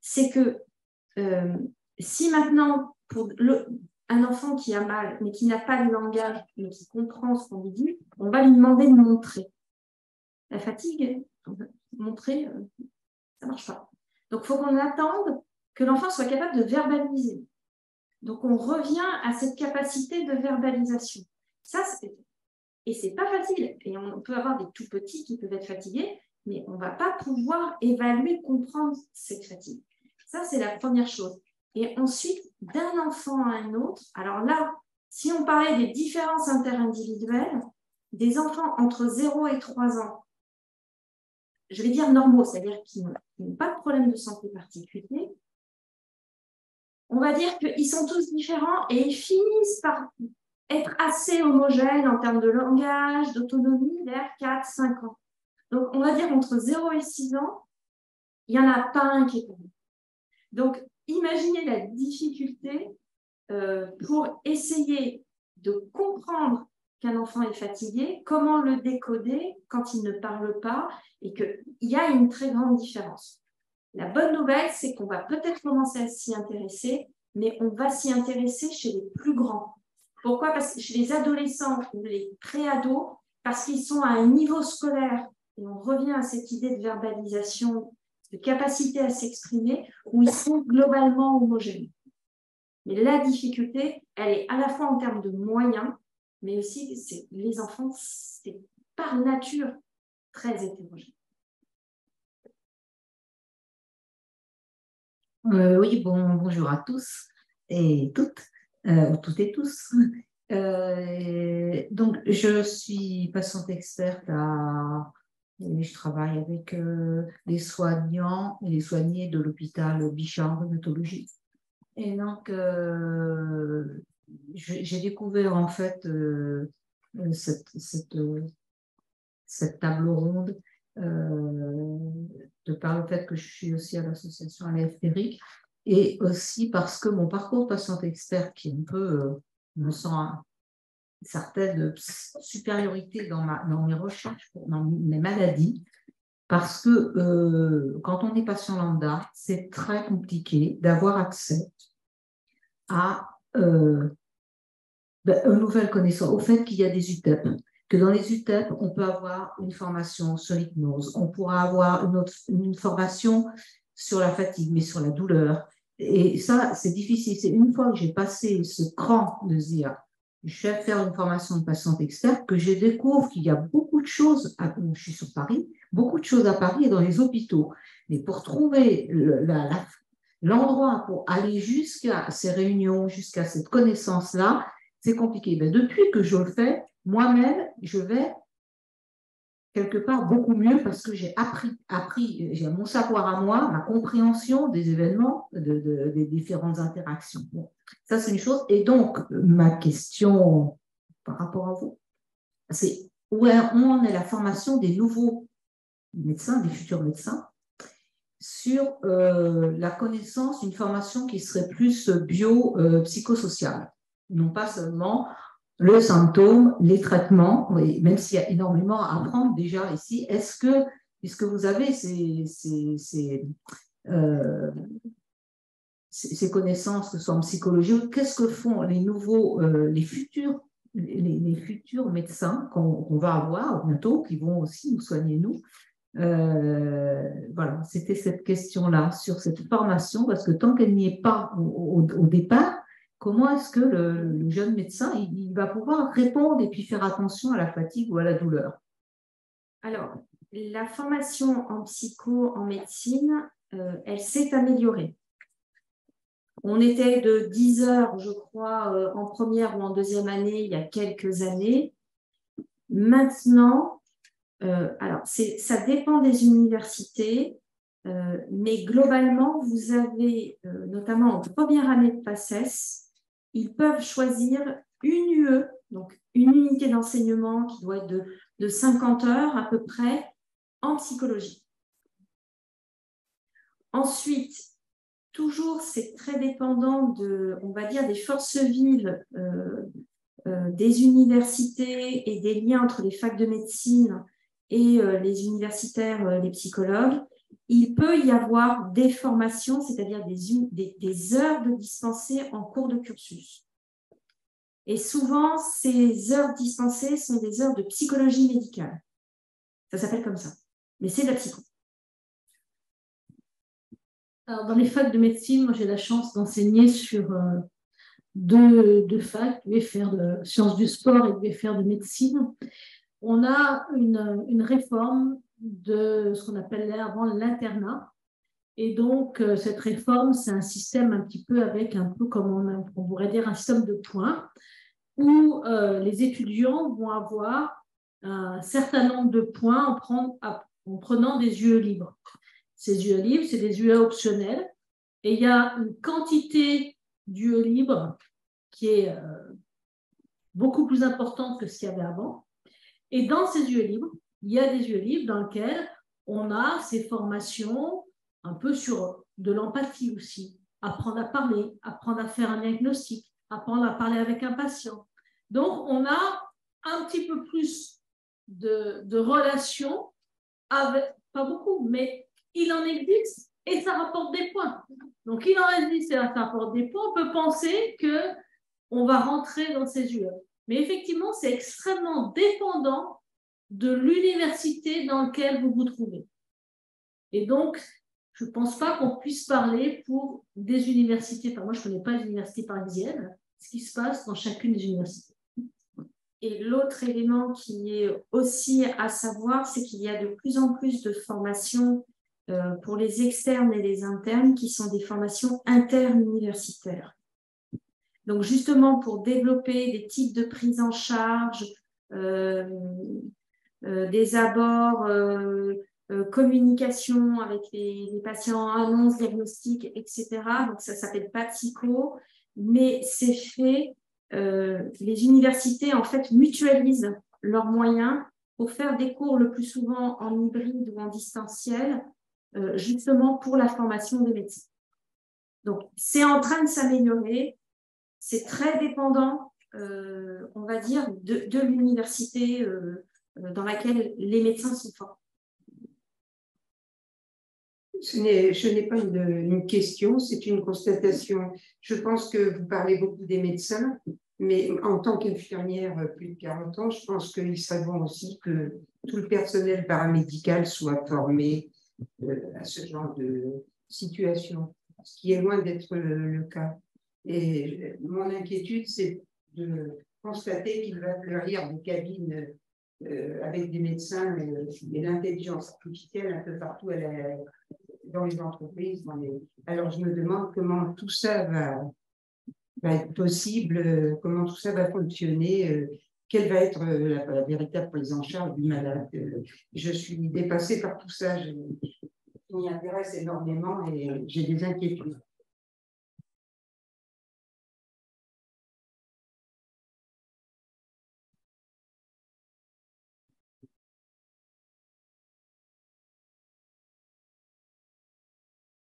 c'est que si maintenant, pour un enfant qui a mal, mais qui n'a pas de langage, mais qui comprend ce qu'on lui dit, on va lui demander de montrer. La fatigue, montrer, ça ne marche pas. Donc, il faut qu'on attende que l'enfant soit capable de verbaliser. Donc, on revient à cette capacité de verbalisation. Et ce n'est pas facile. Et on peut avoir des tout petits qui peuvent être fatigués, mais on ne va pas pouvoir évaluer, comprendre cette fatigue. Ça, c'est la première chose. Et ensuite, d'un enfant à un autre, alors là, si on parlait des différences interindividuelles, des enfants entre 0 et 3 ans, je vais dire normaux, c'est-à-dire qui n'ont pas de problème de santé particulier, on va dire qu'ils sont tous différents et ils finissent par être assez homogènes en termes de langage, d'autonomie vers 4-5 ans. Donc, on va dire entre 0 et 6 ans, il n'y en a pas un qui est pareil. Donc, imaginez la difficulté pour essayer de comprendre qu'un enfant est fatigué, comment le décoder quand il ne parle pas et qu'il y a une très grande différence. La bonne nouvelle, c'est qu'on va peut-être commencer à s'y intéresser, mais on va s'y intéresser chez les plus grands. Pourquoi? Parce que chez les adolescents ou les pré-ados, parce qu'ils sont à un niveau scolaire, et on revient à cette idée de verbalisation, de capacité à s'exprimer, où ils sont globalement homogènes. Mais la difficulté, elle est à la fois en termes de moyens, mais aussi, les enfants, c'est par nature très hétérogène. Oui, bonjour à tous et toutes, toutes et tous. Donc, je suis patiente experte et je travaille avec les soignants et les soignés de l'hôpital Bichat en rhumatologie. Et donc, j'ai découvert en fait cette table ronde de par le fait que je suis aussi à l'association Aléphérique et aussi parce que mon parcours de patiente experte qui est un peu, me sent une certaine supériorité dans mes recherches, dans mes maladies, parce que quand on est patient lambda, c'est très compliqué d'avoir accès à une nouvelle connaissance, au fait qu'il y a des UTEP, que dans les UTEP, on peut avoir une formation sur l'hypnose, on pourra avoir une formation sur la fatigue, mais sur la douleur. Et ça, c'est difficile. C'est une fois que j'ai passé ce cran de se dire, je vais faire une formation de patiente experte, que je découvre qu'il y a beaucoup de choses, je suis sur Paris, beaucoup de choses à Paris et dans les hôpitaux. Mais pour trouver l'endroit pour aller jusqu'à ces réunions, jusqu'à cette connaissance-là, c'est compliqué. Mais depuis que je le fais, moi-même, je vais quelque part beaucoup mieux parce que j'ai appris, j'ai mon savoir à moi, ma compréhension des événements, des différentes interactions. Bon, ça, c'est une chose. Et donc, ma question par rapport à vous, c'est où en est la formation des nouveaux médecins, des futurs médecins, sur la connaissance, une formation qui serait plus bio-psychosociale, non pas seulement le symptôme, les traitements, oui, même s'il y a énormément à apprendre déjà ici. Est-ce que, puisque vous avez ces connaissances que ce soit en psychologie, qu'est-ce que font les nouveaux, les futurs médecins qu'on va avoir bientôt, qui vont aussi nous soigner, nous? Voilà, c'était cette question-là sur cette formation, parce que tant qu'elle n'y est pas au départ, comment est-ce que le jeune médecin il va pouvoir répondre et puis faire attention à la fatigue ou à la douleur? Alors, la formation en psycho, en médecine, elle s'est améliorée. On était de 10 heures, je crois, en première ou en deuxième année, il y a quelques années. Maintenant, alors ça dépend des universités, mais globalement, vous avez, notamment en première année de PACES, ils peuvent choisir une UE, donc une unité d'enseignement qui doit être de 50 heures à peu près, en psychologie. Ensuite, toujours, c'est très dépendant on va dire, des forces vives des universités et des liens entre les facs de médecine et les universitaires, les psychologues. Il peut y avoir des formations, c'est-à-dire des heures de dispensées en cours de cursus. Et souvent, ces heures dispensées sont des heures de psychologie médicale. Ça s'appelle comme ça. Mais c'est de la psycho. Alors, dans les facs de médecine, moi j'ai la chance d'enseigner sur deux facs, UFR de sciences du sport et UFR de médecine. On a une réforme de ce qu'on appelait avant l'internat. Et donc, cette réforme, c'est un système un petit peu avec un peu comme on pourrait dire un système de points où les étudiants vont avoir un certain nombre de points en prenant des UE libres. Ces UE libres, c'est des UE optionnels et il y a une quantité d'UE libres qui est beaucoup plus importante que ce qu'il y avait avant. Et dans ces UE libres, il y a des UE libres dans lesquels on a ces formations un peu sur de l'empathie aussi, apprendre à parler, apprendre à faire un diagnostic, apprendre à parler avec un patient. Donc, on a un petit peu plus de relations avec, pas beaucoup, mais il en existe et ça rapporte des points. Donc, il en existe et ça rapporte des points. On peut penser qu'on va rentrer dans ces UE. Mais effectivement, c'est extrêmement dépendant de l'université dans laquelle vous vous trouvez. Et donc, je ne pense pas qu'on puisse parler pour des universités. Enfin, moi, je ne connais pas les universités parisiennes, ce qui se passe dans chacune des universités. Et l'autre élément qui est aussi à savoir, c'est qu'il y a de plus en plus de formations pour les externes et les internes qui sont des formations interuniversitaires. Donc, justement, pour développer des types de prise en charge, des abords, communication avec les patients, annonces, diagnostics, etc. Donc, ça ne s'appelle pas psycho, mais c'est fait. Les universités, en fait, mutualisent leurs moyens pour faire des cours le plus souvent en hybride ou en distanciel, justement pour la formation des médecins. Donc, c'est en train de s'améliorer. C'est très dépendant, on va dire, de l'université dans laquelle les médecins sont forts. Je n'ai pas une question, c'est une constatation. Je pense que vous parlez beaucoup des médecins, Mais en tant qu'infirmière, plus de 40 ans, je pense qu'il serait bon aussi que tout le personnel paramédical soit formé à ce genre de situation, ce qui est loin d'être le cas. Et mon inquiétude, c'est de constater qu'il va fleurir des cabines avec des médecins et l'intelligence artificielle un peu partout dans les entreprises. Alors, je me demande comment tout ça va être possible, comment tout ça va fonctionner, quelle va être la véritable prise en charge du malade. Je suis dépassée par tout ça, je m'y intéresse énormément et j'ai des inquiétudes.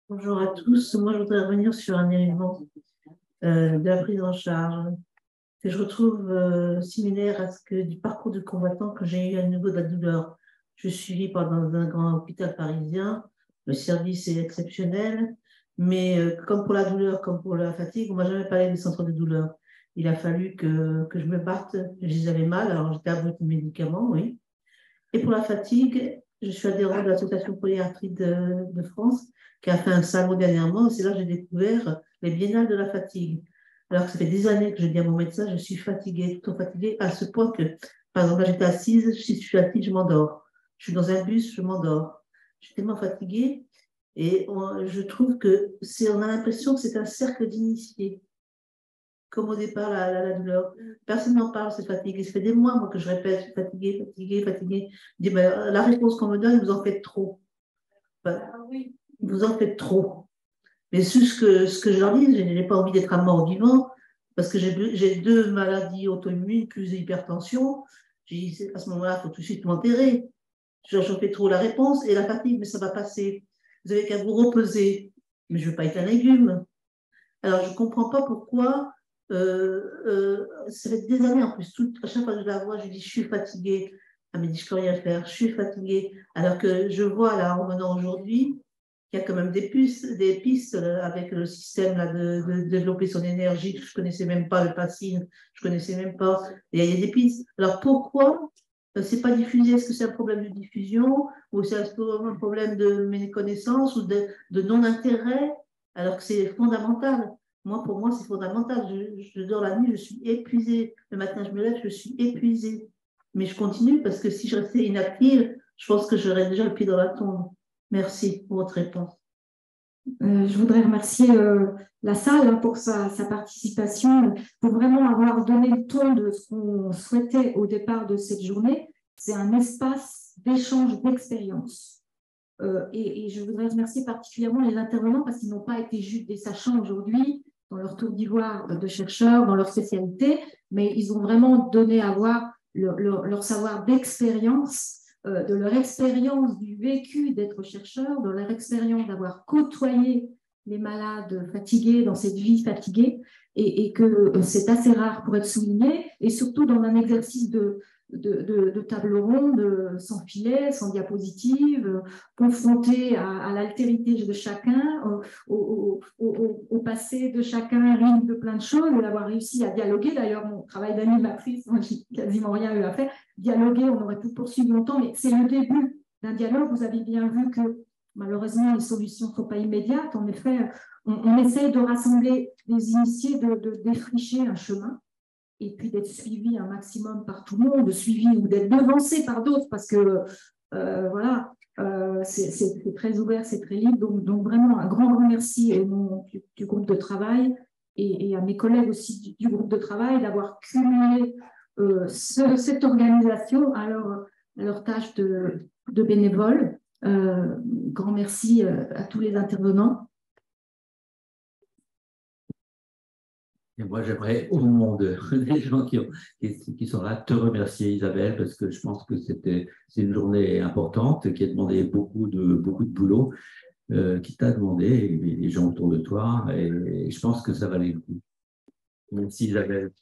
Bonjour à tous. Moi, je voudrais revenir sur un élément de la prise en charge que je retrouve similaire à ce que du parcours du combattant que j'ai eu à niveau de la douleur. Je suis suivie dans un grand hôpital parisien. Le service est exceptionnel, mais comme pour la douleur, comme pour la fatigue, on ne m'a jamais parlé des centres de douleur. Il a fallu que je me batte. Je les avais mal, alors j'étais à bout de médicaments, oui. Et pour la fatigue, je suis adhérente de l'Association polyarthrite de France, qui a fait un salon dernièrement. C'est là que j'ai découvert les biennales de la fatigue. Alors que ça fait des années que je dis à mon médecin, je suis fatiguée, tout fatiguée, à ce point que, par exemple, là, j'étais assise, si je suis assise, je m'endors. Je suis dans un bus, je m'endors. Je suis tellement fatiguée et je trouve que on a l'impression que c'est un cercle d'initiés. Comme au départ, la douleur. Personne n'en parle, cette fatigue. Ça fait des mois, moi, que je répète, je suis fatiguée, fatiguée, fatiguée. Je dis, ben, la réponse qu'on me donne, vous en faites trop. Ben, vous en faites trop. Mais ce que je leur dis, je n'ai pas envie d'être un mort-vivant, parce que j'ai 2 maladies auto-immunes, plus hypertension. J'ai dit, à ce moment-là, il faut tout de suite m'enterrer. J'en fais trop la réponse et la fatigue, mais ça va passer. Vous avez qu'à vous reposer. Mais je ne veux pas être un légume. Alors, je ne comprends pas pourquoi. Ça fait des années en plus. À chaque fois que je la vois, je dis, je suis fatiguée. Elle me dit, je ne peux rien faire, je suis fatiguée. Alors que je vois, là, en venant aujourd'hui, qu'il y a quand même des pistes avec le système là, de développer son énergie. Je ne connaissais même pas le passing, je ne connaissais même pas. Et il y a des pistes. Alors pourquoi ce n'est pas diffusé? Est-ce que c'est un problème de diffusion ou c'est un problème de méconnaissance ou de non-intérêt alors que c'est fondamental? Pour moi, c'est fondamental. Je dors la nuit, je suis épuisée. Le matin, je me lève, je suis épuisée. Mais je continue parce que si je restais inactive, je pense que j'aurais déjà le pied dans la tombe. Merci pour votre réponse. Je voudrais remercier la salle pour sa participation, pour vraiment avoir donné le ton de ce qu'on souhaitait au départ de cette journée. C'est un espace d'échange d'expériences. Et je voudrais remercier particulièrement les intervenants parce qu'ils n'ont pas été juste des sachants aujourd'hui dans leur tour d'ivoire de chercheurs, dans leur spécialité, mais ils ont vraiment donné à voir leur savoir d'expérience, de leur expérience du vécu d'être chercheur, de leur expérience d'avoir côtoyé les malades fatigués dans cette vie fatiguée, et que c'est assez rare pour être souligné, et surtout dans un exercice de table ronde, sans filet, sans diapositive, confronté à l'altérité de chacun, au passé de chacun, rive de plein de choses, et d'avoir réussi à dialoguer. D'ailleurs, mon travail d'animatrice, moi, j'ai quasiment rien eu à faire. Dialoguer, on aurait pu poursuivre longtemps, mais c'est le début d'un dialogue. Vous avez bien vu que malheureusement, les solutions ne sont pas immédiates. En effet, on essaye de rassembler les initiés, de défricher un chemin, et puis d'être suivi un maximum par tout le monde, suivi ou d'être devancé par d'autres, parce que voilà, c'est très ouvert, c'est très libre. Donc vraiment, un grand merci au nom du groupe de travail et à mes collègues aussi du groupe de travail d'avoir cumulé cette organisation à leur tâche de bénévole. Grand merci à tous les intervenants. Et moi, j'aimerais, au nom des gens qui sont là, te remercier, Isabelle, parce que je pense que c'est une journée importante qui a demandé beaucoup de boulot, qui t'a demandé, les gens autour de toi, et je pense que ça valait le coup. Merci, Isabelle.